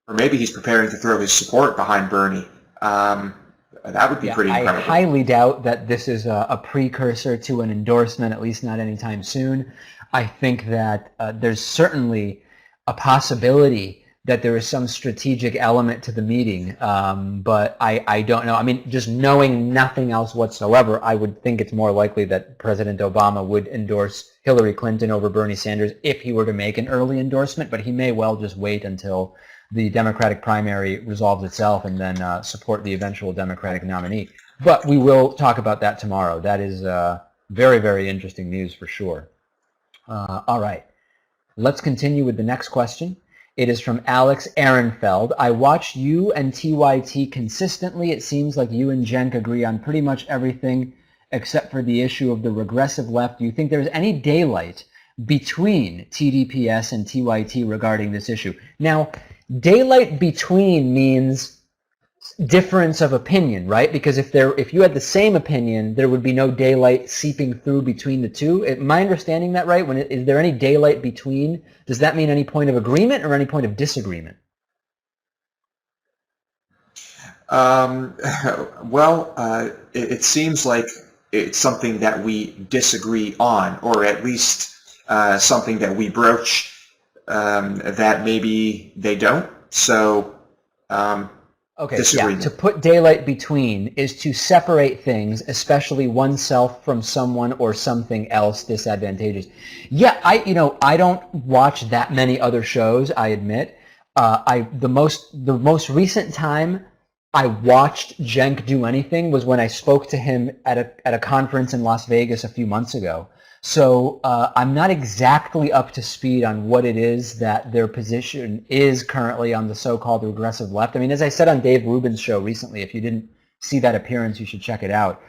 or maybe he's preparing to throw his support behind Bernie. That would be pretty incredible. I highly doubt that this is a precursor to an endorsement, at least not anytime soon. I think that there's certainly a possibility that there is some strategic element to the meeting, but I don't know. I mean, just knowing nothing else whatsoever, I would think it's more likely that President Obama would endorse Hillary Clinton over Bernie Sanders if he were to make an early endorsement, but he may well just wait until the Democratic primary resolves itself and then support the eventual Democratic nominee. But we will talk about that tomorrow. That is very, very interesting news for sure. All right. Let's continue with the next question. It is from Alex Ehrenfeld. I watch you and TYT consistently. It seems like you and Cenk agree on pretty much everything except for the issue of the regressive left. Do you think there's any daylight between TDPS and TYT regarding this issue? Now, daylight between means difference of opinion, right? Because if you had the same opinion, there would be no daylight seeping through between the two. Am I understanding that right? Is there any daylight between? Does that mean any point of agreement or any point of disagreement? It seems like it's something that we disagree on, or at least something that we broach that maybe they don't. So, okay, yeah, to put daylight between is to separate things, especially oneself from someone or something else disadvantageous. Yeah, I don't watch that many other shows, I admit. The most recent time I watched Cenk do anything was when I spoke to him at a conference in Las Vegas a few months ago. So I'm not exactly up to speed on what it is that their position is currently on the so-called regressive left. I mean, as I said on Dave Rubin's show recently, if you didn't see that appearance, you should check it out.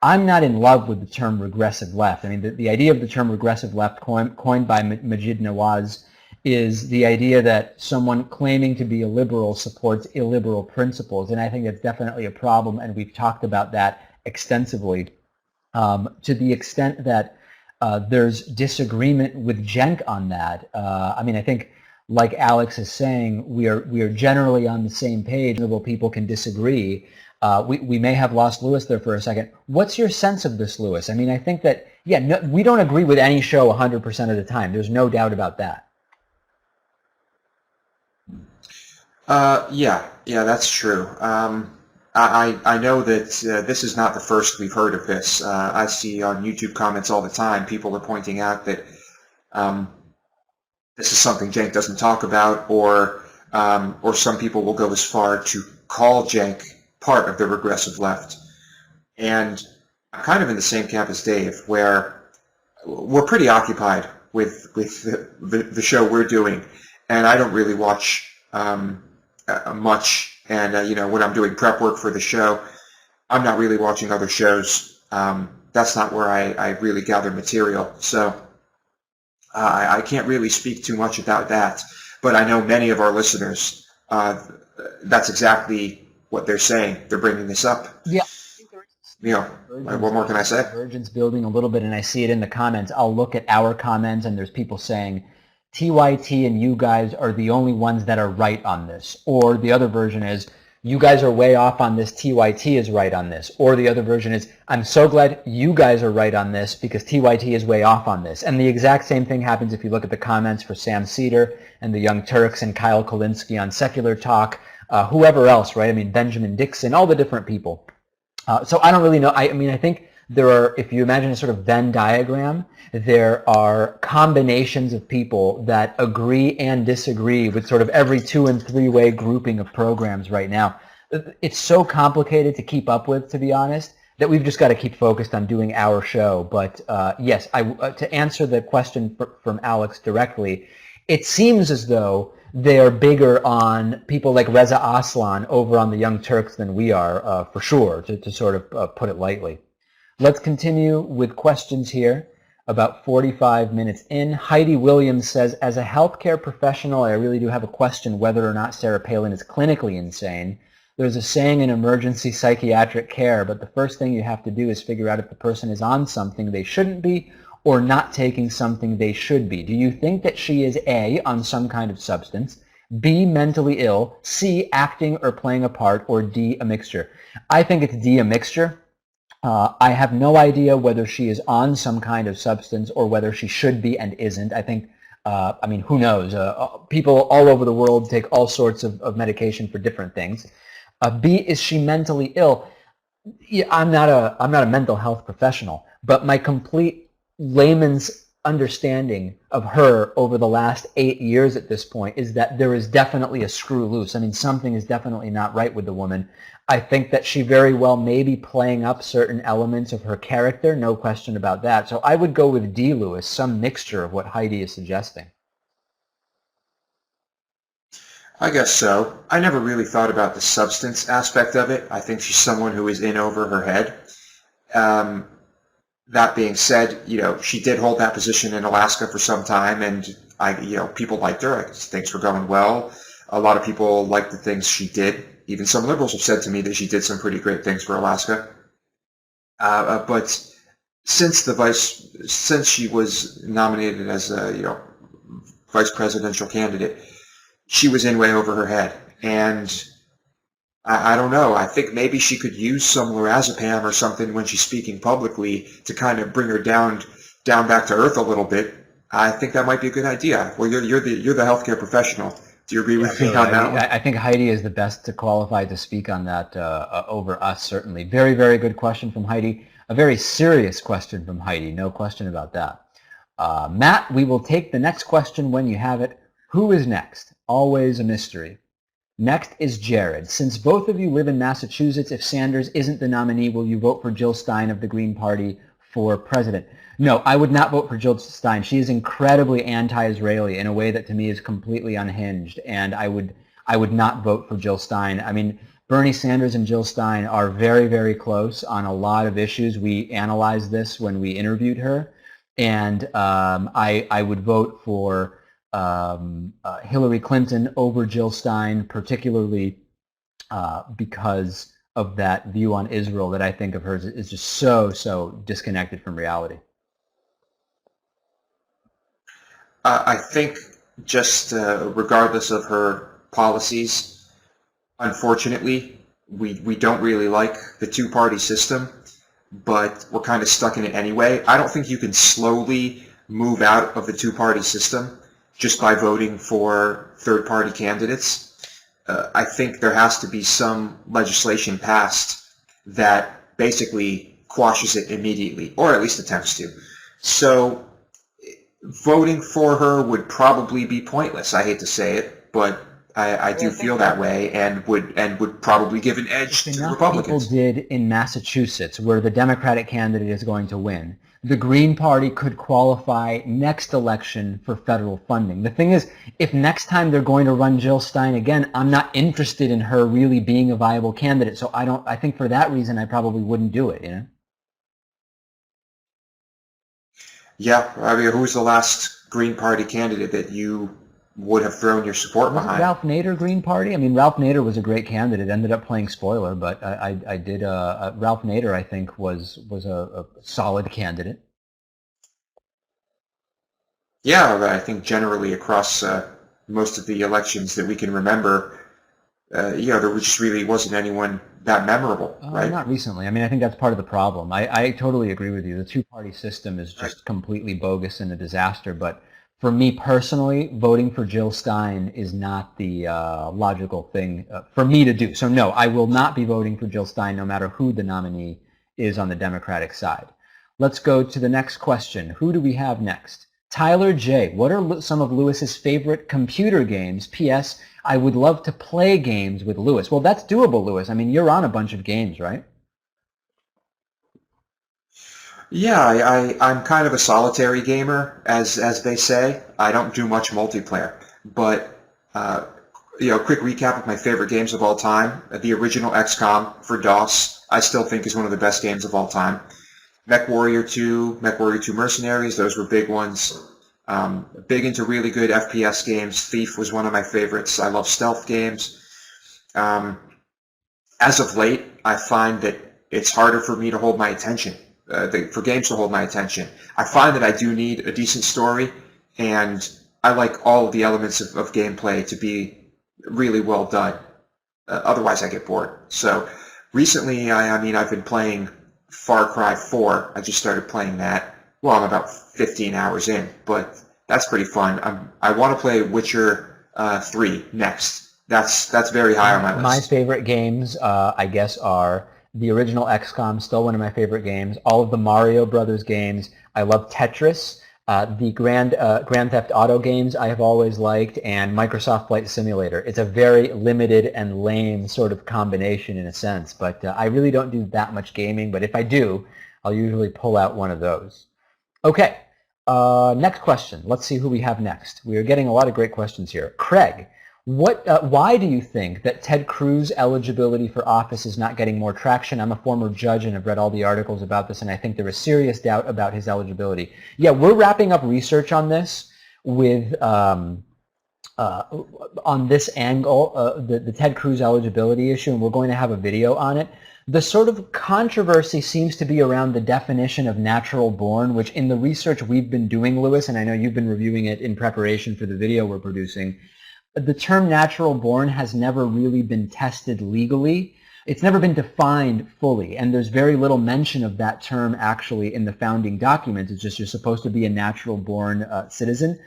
I'm not in love with the term regressive left. I mean, the idea of the term regressive left coined by Majid Nawaz is the idea that someone claiming to be a liberal supports illiberal principles, and I think that's definitely a problem, and we've talked about that extensively to the extent that there's disagreement with Cenk on that. I mean, I think, like Alex is saying, we are generally on the same page. Liberal people can disagree. We may have lost Lewis there for a second. What's your sense of this, Lewis? I mean, I think that, we don't agree with any show 100% of the time. There's no doubt about that. Yeah, that's true. I know that this is not the first we've heard of this. I see on YouTube comments all the time, people are pointing out that this is something Cenk doesn't talk about, or some people will go as far to call Cenk part of the regressive left. And I'm kind of in the same camp as Dave, where we're pretty occupied with the show we're doing, and I don't really watch much. And when I'm doing prep work for the show, I'm not really watching other shows. That's not where I really gather material. So I can't really speak too much about that. But I know many of our listeners, that's exactly what they're saying. They're bringing this up. Yeah. What more can I say? Divergence building a little bit, and I see it in the comments. I'll look at our comments, and there's people saying, TYT and you guys are the only ones that are right on this. Or the other version is, you guys are way off on this, TYT is right on this. Or the other version is, I'm so glad you guys are right on this because TYT is way off on this. And the exact same thing happens if you look at the comments for Sam Cedar and the Young Turks and Kyle Kolinsky on Secular Talk, whoever else, right? I mean, Benjamin Dixon, all the different people. So I don't really know. I mean, I think there are, if you imagine a sort of Venn diagram, there are combinations of people that agree and disagree with sort of every 2- and 3-way grouping of programs right now. It's so complicated to keep up with, to be honest, that we've just got to keep focused on doing our show. But yes, to answer the question from Alex directly, it seems as though they are bigger on people like Reza Aslan over on the Young Turks than we are, for sure, to sort of put it lightly. Let's continue with questions here. About 45 minutes in. Heidi Williams says, as a healthcare professional, I really do have a question whether or not Sarah Palin is clinically insane. There's a saying in emergency psychiatric care, but the first thing you have to do is figure out if the person is on something they shouldn't be or not taking something they should be. Do you think that she is A, on some kind of substance, B, mentally ill, C, acting or playing a part, or D, a mixture? I think it's D, a mixture. I have no idea whether she is on some kind of substance or whether she should be and isn't. I think, I mean, who knows? People all over the world take all sorts of medication for different things. B, is she mentally ill? Yeah, I'm not a mental health professional, but my complete layman's understanding of her over the last 8 years at this point is that there is definitely a screw loose. I mean, something is definitely not right with the woman. I think that she very well may be playing up certain elements of her character, no question about that. So I would go with D, Lewis, some mixture of what Heidi is suggesting. I guess so. I never really thought about the substance aspect of it. I think she's someone who is in over her head. That being said, she did hold that position in Alaska for some time, and people liked her. Things were going well. A lot of people liked the things she did. Even some liberals have said to me that she did some pretty great things for Alaska. But since she was nominated as a vice presidential candidate, she was in way over her head, and I don't know. I think maybe she could use some lorazepam or something when she's speaking publicly to kind of bring her down back to earth a little bit. I think that might be a good idea. Well, you're the healthcare professional. Do you agree with me on that one? I think Heidi is the best to qualify to speak on that over us, certainly. Very, very good question from Heidi. A very serious question from Heidi, no question about that. Matt, we will take the next question when you have it. Who is next? Always a mystery. Next is Jared. Since both of you live in Massachusetts, if Sanders isn't the nominee, will you vote for Jill Stein of the Green Party for president? No, I would not vote for Jill Stein. She is incredibly anti-Israeli in a way that to me is completely unhinged, and I would not vote for Jill Stein. I mean, Bernie Sanders and Jill Stein are very, very close on a lot of issues. We analyzed this when we interviewed her, and I would vote for Hillary Clinton over Jill Stein, particularly because of that view on Israel that I think of hers is just so disconnected from reality. I think just regardless of her policies, unfortunately, we don't really like the two-party system, but we're kind of stuck in it anyway. I don't think you can slowly move out of the two-party system just by voting for third-party candidates. I think there has to be some legislation passed that basically quashes it immediately, or at least attempts to. So voting for her would probably be pointless. I hate to say it, but I do feel that way, and would probably give an edge to the Republicans. People did in Massachusetts, where the Democratic candidate is going to win. The Green Party could qualify next election for federal funding. The thing is, if next time they're going to run Jill Stein again, I'm not interested in her really being a viable candidate. So I think for that reason, I probably wouldn't do it, Yeah, I mean, who's the last Green Party candidate that you would have thrown your support behind? Ralph Nader Green Party? I mean, Ralph Nader was a great candidate, ended up playing spoiler, but I did, Ralph Nader, I think, was a solid candidate. Yeah, I think generally across most of the elections that we can remember, there just really wasn't anyone that memorable, right? Not recently. I mean, I think that's part of the problem. I totally agree with you. The two-party system is just completely bogus and a disaster, but for me personally, voting for Jill Stein is not the logical thing for me to do. So no, I will not be voting for Jill Stein no matter who the nominee is on the Democratic side. Let's go to the next question. Who do we have next? Tyler J. What are some of Lewis's favorite computer games? P.S. I would love to play games with Lewis. Well, that's doable, Lewis. I mean, you're on a bunch of games, right? Yeah, I'm kind of a solitary gamer, as they say. I don't do much multiplayer. But, quick recap of my favorite games of all time. The original XCOM for DOS, I still think is one of the best games of all time. MechWarrior 2, MechWarrior 2 Mercenaries, those were big ones. Big into really good FPS games. Thief was one of my favorites. I love stealth games. as of late, I find that it's harder for me to hold my attention, for games to hold my attention. I find that I do need a decent story, and I like all of the elements of gameplay to be really well done. Otherwise, I get bored. So recently, I mean, I've been playing Far Cry 4. I just started playing that. Well, I'm about 15 hours in, but that's pretty fun. I want to play Witcher 3 next. That's very high on my list. My favorite games, I guess, are the original XCOM, still one of my favorite games. All of the Mario Brothers games. I love Tetris. The Grand Theft Auto games I have always liked, and Microsoft Flight Simulator. It's a very limited and lame sort of combination in a sense, but I really don't do that much gaming, but if I do, I'll usually pull out one of those. Okay, next question. Let's see who we have next. We are getting a lot of great questions here. Craig, why do you think that Ted Cruz eligibility for office is not getting more traction? I'm a former judge and have read all the articles about this, and I think there is serious doubt about his eligibility. Yeah, we're wrapping up research on this with on this angle, the Ted Cruz eligibility issue, and we're going to have a video on it. The sort of controversy seems to be around the definition of natural born, which in the research we've been doing, Lewis, and I know you've been reviewing it in preparation for the video we're producing, the term natural born has never really been tested legally. It's never been defined fully, and there's very little mention of that term actually in the founding documents. It's just you're supposed to be a natural born citizen.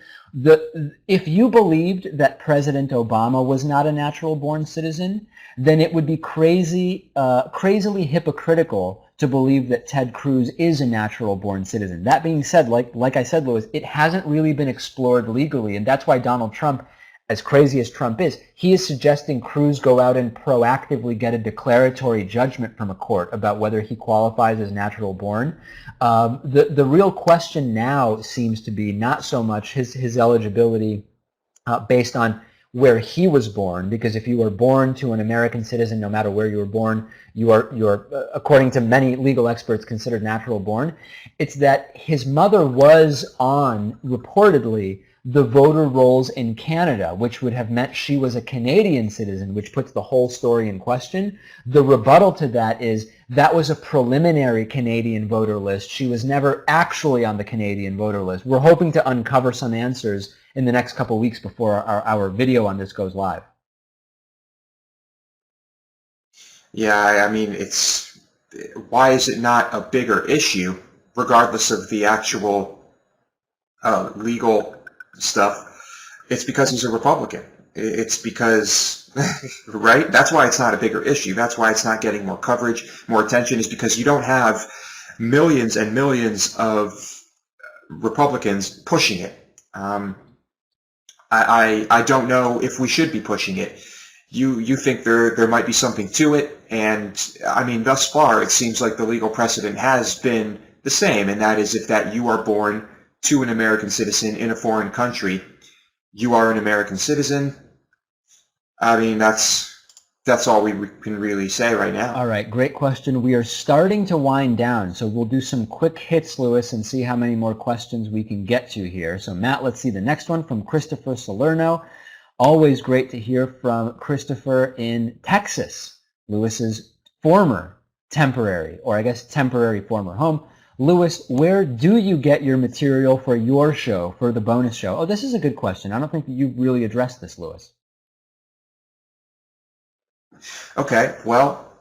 If you believed that President Obama was not a natural born citizen, then it would be crazily hypocritical to believe that Ted Cruz is a natural born citizen. That being said, like I said, Lewis, it hasn't really been explored legally, and that's why Donald Trump, as crazy as Trump is, he is suggesting Cruz go out and proactively get a declaratory judgment from a court about whether he qualifies as natural born. The real question now seems to be not so much his eligibility based on where he was born, because if you were born to an American citizen, no matter where you were born, you are according to many legal experts, considered natural born. It's that his mother was on, reportedly, the voter rolls in Canada, which would have meant she was a Canadian citizen, which puts the whole story in question. The rebuttal to that is that was a preliminary Canadian voter list. She was never actually on the Canadian voter list. We're hoping to uncover some answers in the next couple of weeks before our video on this goes live. Yeah, I mean, why is it not a bigger issue, regardless of the actual legal stuff? It's because he's a Republican. It's because, right? That's why it's not a bigger issue. That's why it's not getting more coverage, more attention, is because you don't have millions and millions of Republicans pushing it. I don't know if we should be pushing it. You think there might be something to it, and I mean, thus far it seems like the legal precedent has been the same, and that is if that you are born to an American citizen in a foreign country, you are an American citizen. I mean, that's all we can really say right now. All right, great question. We are starting to wind down, so we'll do some quick hits, Lewis, and see how many more questions we can get to here. So Matt, let's see the next one from Christopher Salerno. Always great to hear from Christopher in Texas, Lewis's former temporary, or I guess temporary former home. Lewis, where do you get your material for your show, for the bonus show? Oh, this is a good question. I don't think you really addressed this, Lewis. Okay, well,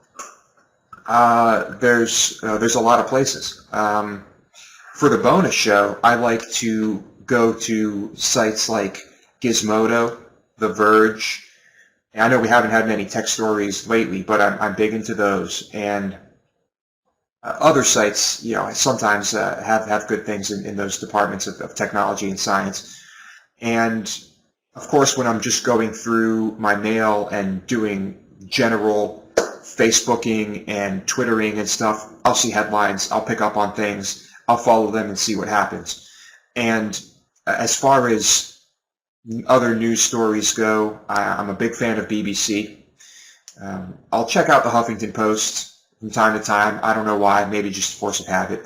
there's a lot of places. For the bonus show, I like to go to sites like Gizmodo, The Verge. And I know we haven't had many tech stories lately, but I'm big into those. And other sites, sometimes have good things in those departments of technology and science. And of course, when I'm just going through my mail and doing general Facebooking and Twittering and stuff, I'll see headlines, I'll pick up on things, I'll follow them and see what happens. And as far as other news stories go, I'm a big fan of BBC. I'll check out the Huffington Post from time to time. I don't know why, maybe just force of habit.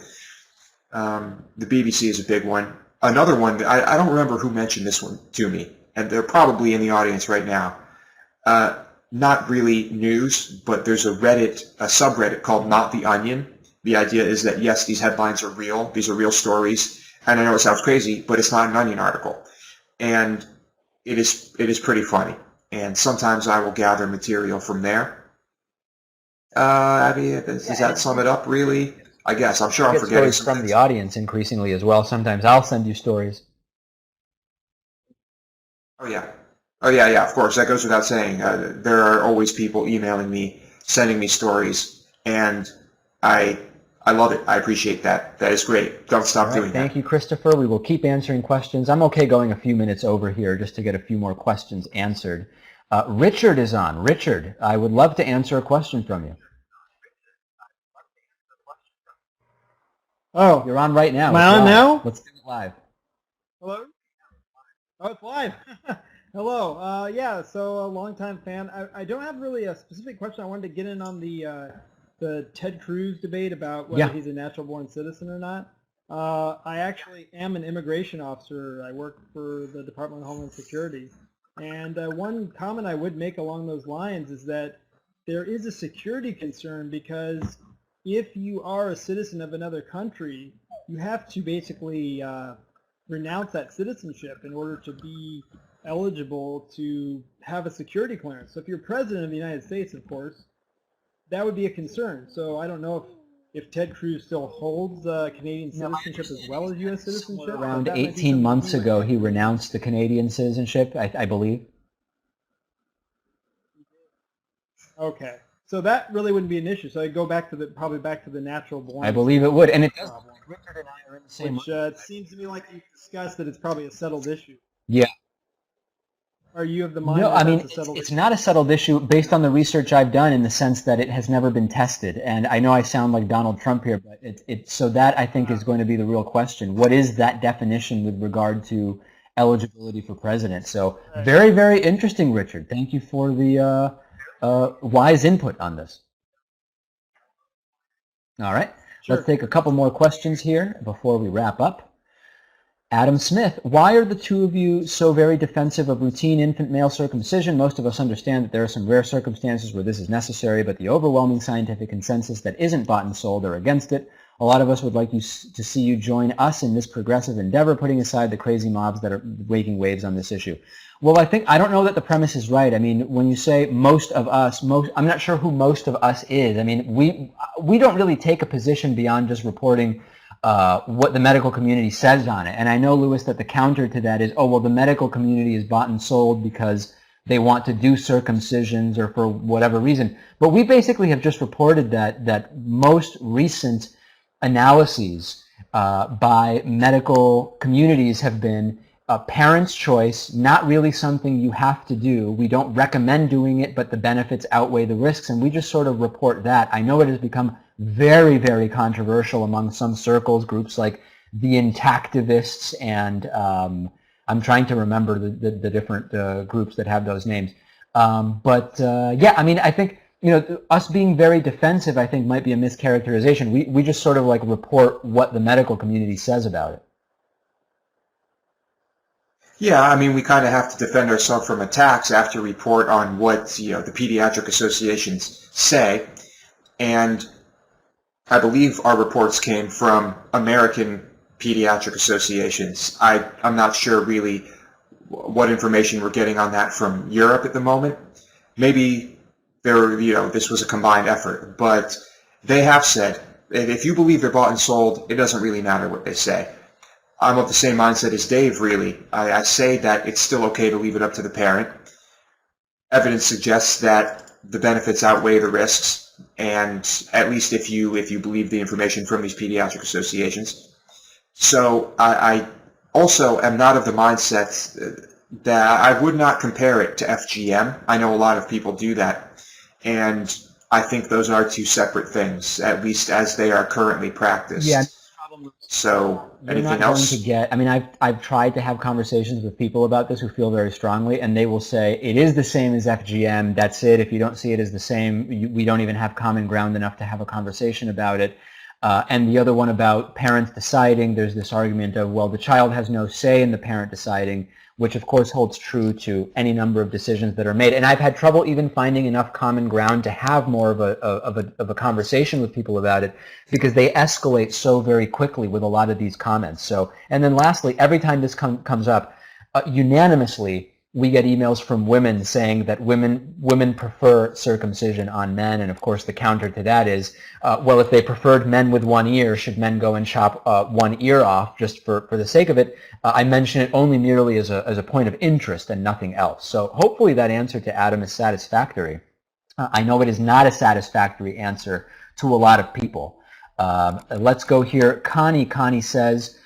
The BBC is a big one. Another one, that I don't remember who mentioned this one to me, and they're probably in the audience right now. not really news, but there's a subreddit called Not the Onion. The idea is that, yes, these headlines are real. These are real stories. And I know it sounds crazy, but it's not an Onion article. And it is pretty funny. And sometimes I will gather material from there. I mean, does that sum it up, really? I guess. I'm sure I'm forgetting stories some from things. the audience increasingly as well. Sometimes I'll send you stories. Oh, yeah, of course. That goes without saying. There are always people emailing me, sending me stories, and I love it. I appreciate that. That is great. Don't stop doing that. Thank you, Christopher. We will keep answering questions. I'm okay going a few minutes over here just to get a few more questions answered. Richard is on. Richard, I would love to answer a question from you. Oh, You're on right now. am I on now? Let's do it live. Hello? Oh, it's live. Hello. Yeah, so a longtime fan. I don't have really a specific question. I wanted to get in on the Ted Cruz debate about whether he's a natural-born citizen or not. I actually am an immigration officer. I work for the Department of Homeland Security. And one comment I would make along those lines is that there is a security concern because if you are a citizen of another country, you have to basically renounce that citizenship in order to be eligible to have a security clearance. So if you're president of the United States, of course, that would be a concern. So I don't know if Ted Cruz still holds Canadian citizenship as well as U.S. citizenship. Around 18 months ago, he renounced the Canadian citizenship, I believe. Okay. So that really wouldn't be an issue. So I go back to probably back to the natural born. I believe it would, and it does. Richard and I are in the same. Which it seems to me like you discussed that it's probably a settled issue. Yeah. Are you of the mind? No, I mean it's not a settled issue based on the research I've done in the sense that it has never been tested. And I know I sound like Donald Trump here, but so that I think is going to be the real question. What is that definition with regard to eligibility for president? So very, very interesting, Richard. Thank you for the wise input on this. All right, Let's take a couple more questions here before we wrap up. Adam Smith, why are the two of you so very defensive of routine infant male circumcision? Most of us understand that there are some rare circumstances where this is necessary, but the overwhelming scientific consensus that isn't bought and sold are against it. A lot of us would like to see you join us in this progressive endeavor, putting aside the crazy mobs that are making waves on this issue. Well, I don't know that the premise is right. I mean, when you say most of us, I'm not sure who most of us is. I mean, we don't really take a position beyond just reporting what the medical community says on it. And I know, Louis, that the counter to that is, oh, well, the medical community is bought and sold because they want to do circumcisions or for whatever reason. But we basically have just reported that most recent analyses by medical communities have been a parent's choice, not really something you have to do. We don't recommend doing it, but the benefits outweigh the risks, and we just sort of report that. I know it has become very, very controversial among some circles, groups like the Intactivists, and I'm trying to remember the different groups that have those names. Yeah, I mean, I think, us being very defensive, I think, might be a mischaracterization. We just sort of like report what the medical community says about it. Yeah, I mean, we kind of have to defend ourselves from attacks after we report on what, the pediatric associations say. And I believe our reports came from American pediatric associations. I'm not sure really what information we're getting on that from Europe at the moment. Maybe this was a combined effort, but they have said, if you believe they're bought and sold, it doesn't really matter what they say. I'm of the same mindset as Dave, really. I say that it's still okay to leave it up to the parent. Evidence suggests that the benefits outweigh the risks, and at least if you believe the information from these pediatric associations. So I also am not of the mindset that I would not compare it to FGM. I know a lot of people do that, and I think those are two separate things, at least as they are currently practiced. Yeah. So anything You're not else? going to get, I mean, I've tried to have conversations with people about this who feel very strongly, and they will say, it is the same as FGM, that's it. If you don't see it as the same, we don't even have common ground enough to have a conversation about it. And the other one about parents deciding, there's this argument of, well, the child has no say in the parent deciding, which of course holds true to any number of decisions that are made. And I've had trouble even finding enough common ground to have more of a conversation with people about it, because they escalate so very quickly with a lot of these comments. So, and then lastly, every time this comes up, unanimously, we get emails from women saying that women prefer circumcision on men, and of course the counter to that is, well, if they preferred men with one ear, should men go and chop one ear off just for the sake of it? I mention it only merely as a point of interest and nothing else. So hopefully that answer to Adam is satisfactory. I know it is not a satisfactory answer to a lot of people. Let's go here. Connie says,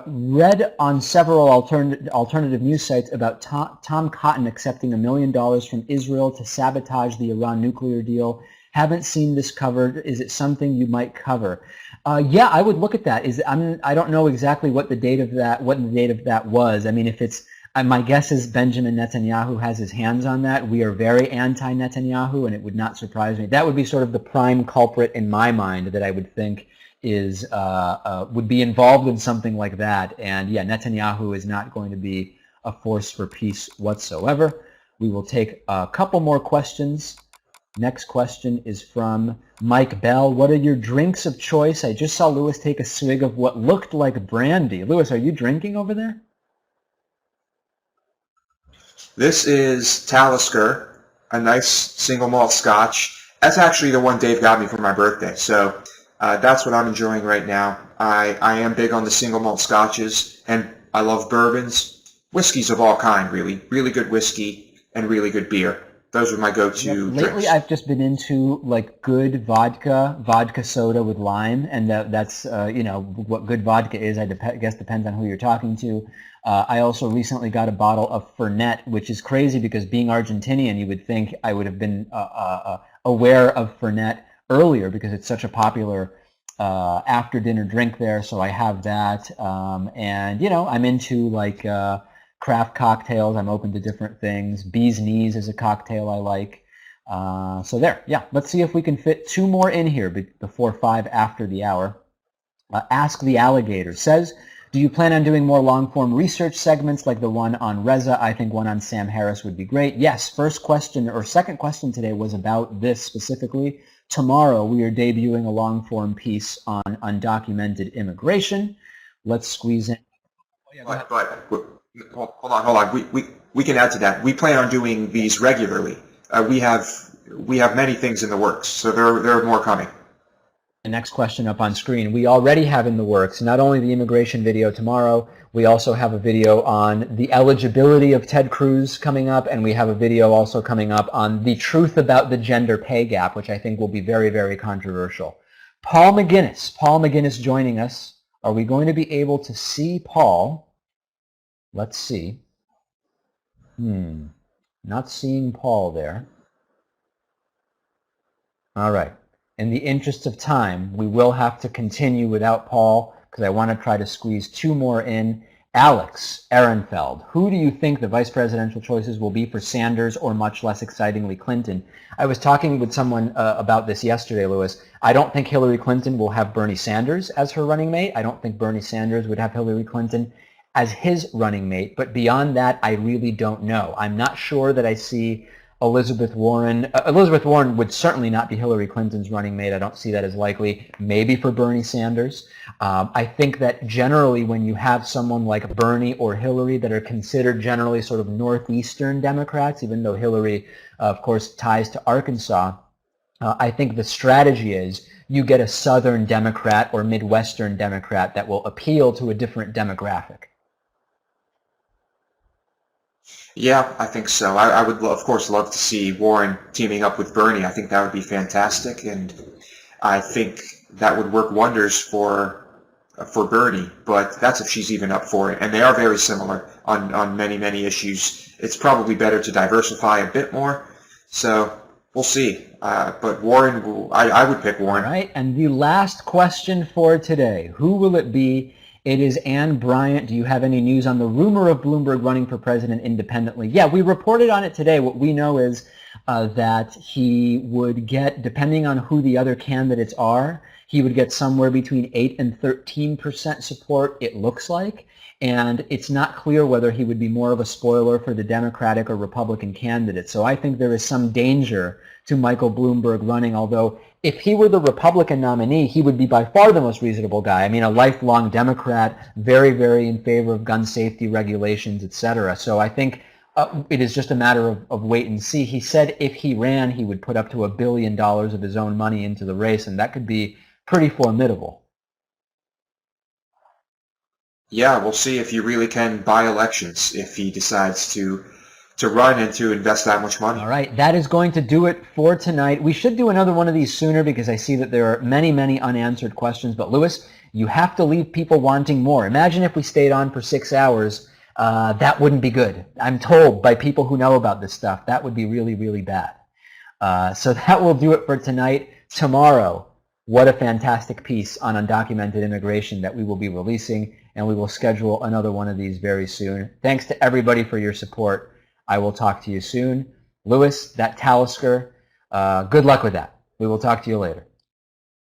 read on several alternative news sites about Tom Cotton accepting $1 million from Israel to sabotage the Iran nuclear deal. Haven't seen this covered. Is it something you might cover? Yeah, I would look at that. I don't know exactly what the date of that was. I mean, if it's, my guess is Benjamin Netanyahu has his hands on that. We are very anti-Netanyahu, and it would not surprise me. That would be sort of the prime culprit in my mind that I would think is would be involved in something like that. And yeah, Netanyahu is not going to be a force for peace whatsoever. We will take a couple more questions. Next question is from Mike Bell. What are your drinks of choice? I just saw Lewis take a swig of what looked like brandy. Lewis, are you drinking over there? This is Talisker, a nice single malt scotch. That's actually the one Dave got me for my birthday. So that's what I'm enjoying right now. I am big on the single malt scotches, and I love bourbons, whiskeys of all kind, really. Really good whiskey and really good beer. Those are my go-to drinks. Lately, I've just been into like good vodka soda with lime, and that's you know, what good vodka is. I guess depends on who you're talking to. I also recently got a bottle of Fernet, which is crazy because being Argentinian, you would think I would have been aware of Fernet earlier because it's such a popular after dinner drink there. So I have that, and you know, I'm into like craft cocktails. I'm open to different things. Bee's Knees is a cocktail I like. So there, yeah. Let's see if we can fit two more in here before 5 after the hour. Ask the Alligator says, do you plan on doing more long-form research segments like the one on Reza? I think one on Sam Harris would be great. Yes, first question or second question today was about this specifically. Tomorrow we are debuting a long-form piece on undocumented immigration. Let's squeeze in. Oh, yeah, but hold on. We can add to that. We plan on doing these regularly. We have many things in the works, so there are more coming. The next question up on screen, we already have in the works not only the immigration video tomorrow, we also have a video on the eligibility of Ted Cruz coming up, and we have a video also coming up on the truth about the gender pay gap, which I think will be very, very controversial. Paul McGinnis joining us. Are we going to be able to see Paul? Let's see. Not seeing Paul there. All right. In the interest of time, we will have to continue without Paul because I want to try to squeeze two more in. Alex Ehrenfeld, who do you think the vice presidential choices will be for Sanders or much less excitingly Clinton? I was talking with someone about this yesterday, Lewis. I don't think Hillary Clinton will have Bernie Sanders as her running mate. I don't think Bernie Sanders would have Hillary Clinton as his running mate. But beyond that, I really don't know. I'm not sure that I see Elizabeth Warren. Elizabeth Warren would certainly not be Hillary Clinton's running mate. I don't see that as likely. Maybe for Bernie Sanders. I think that generally when you have someone like Bernie or Hillary that are considered generally sort of Northeastern Democrats, even though Hillary, of course, ties to Arkansas, I think the strategy is you get a Southern Democrat or Midwestern Democrat that will appeal to a different demographic. Yeah, I think so. I would, of course, love to see Warren teaming up with Bernie. I think that would be fantastic, and I think that would work wonders for Bernie. But that's if she's even up for it. And they are very similar on many, many issues. It's probably better to diversify a bit more. So we'll see. But Warren, I would pick Warren. All right, and the last question for today. Who will it be? It is Ann Bryant. Do you have any news on the rumor of Bloomberg running for president independently? Yeah, we reported on it today. What we know is that he would get, depending on who the other candidates are, he would get somewhere between 8 and 13% support, it looks like. And it's not clear whether he would be more of a spoiler for the Democratic or Republican candidate. So I think there is some danger to Michael Bloomberg running, although if he were the Republican nominee, he would be by far the most reasonable guy. I mean, a lifelong Democrat, very, very in favor of gun safety regulations, etc. So I think it is just a matter of wait and see. He said if he ran, he would put up to $1 billion of his own money into the race, and that could be pretty formidable. Yeah, we'll see if he really can buy elections if he decides to run and to invest that much money. All right, that is going to do it for tonight. We should do another one of these sooner because I see that there are many, many unanswered questions. But Louis, you have to leave people wanting more. Imagine if we stayed on for 6 hours. That wouldn't be good. I'm told by people who know about this stuff, that would be really, really bad. So that will do it for tonight. Tomorrow, what a fantastic piece on undocumented immigration that we will be releasing, and we will schedule another one of these very soon. Thanks to everybody for your support. I will talk to you soon. Louis, that Talisker, good luck with that. We will talk to you later.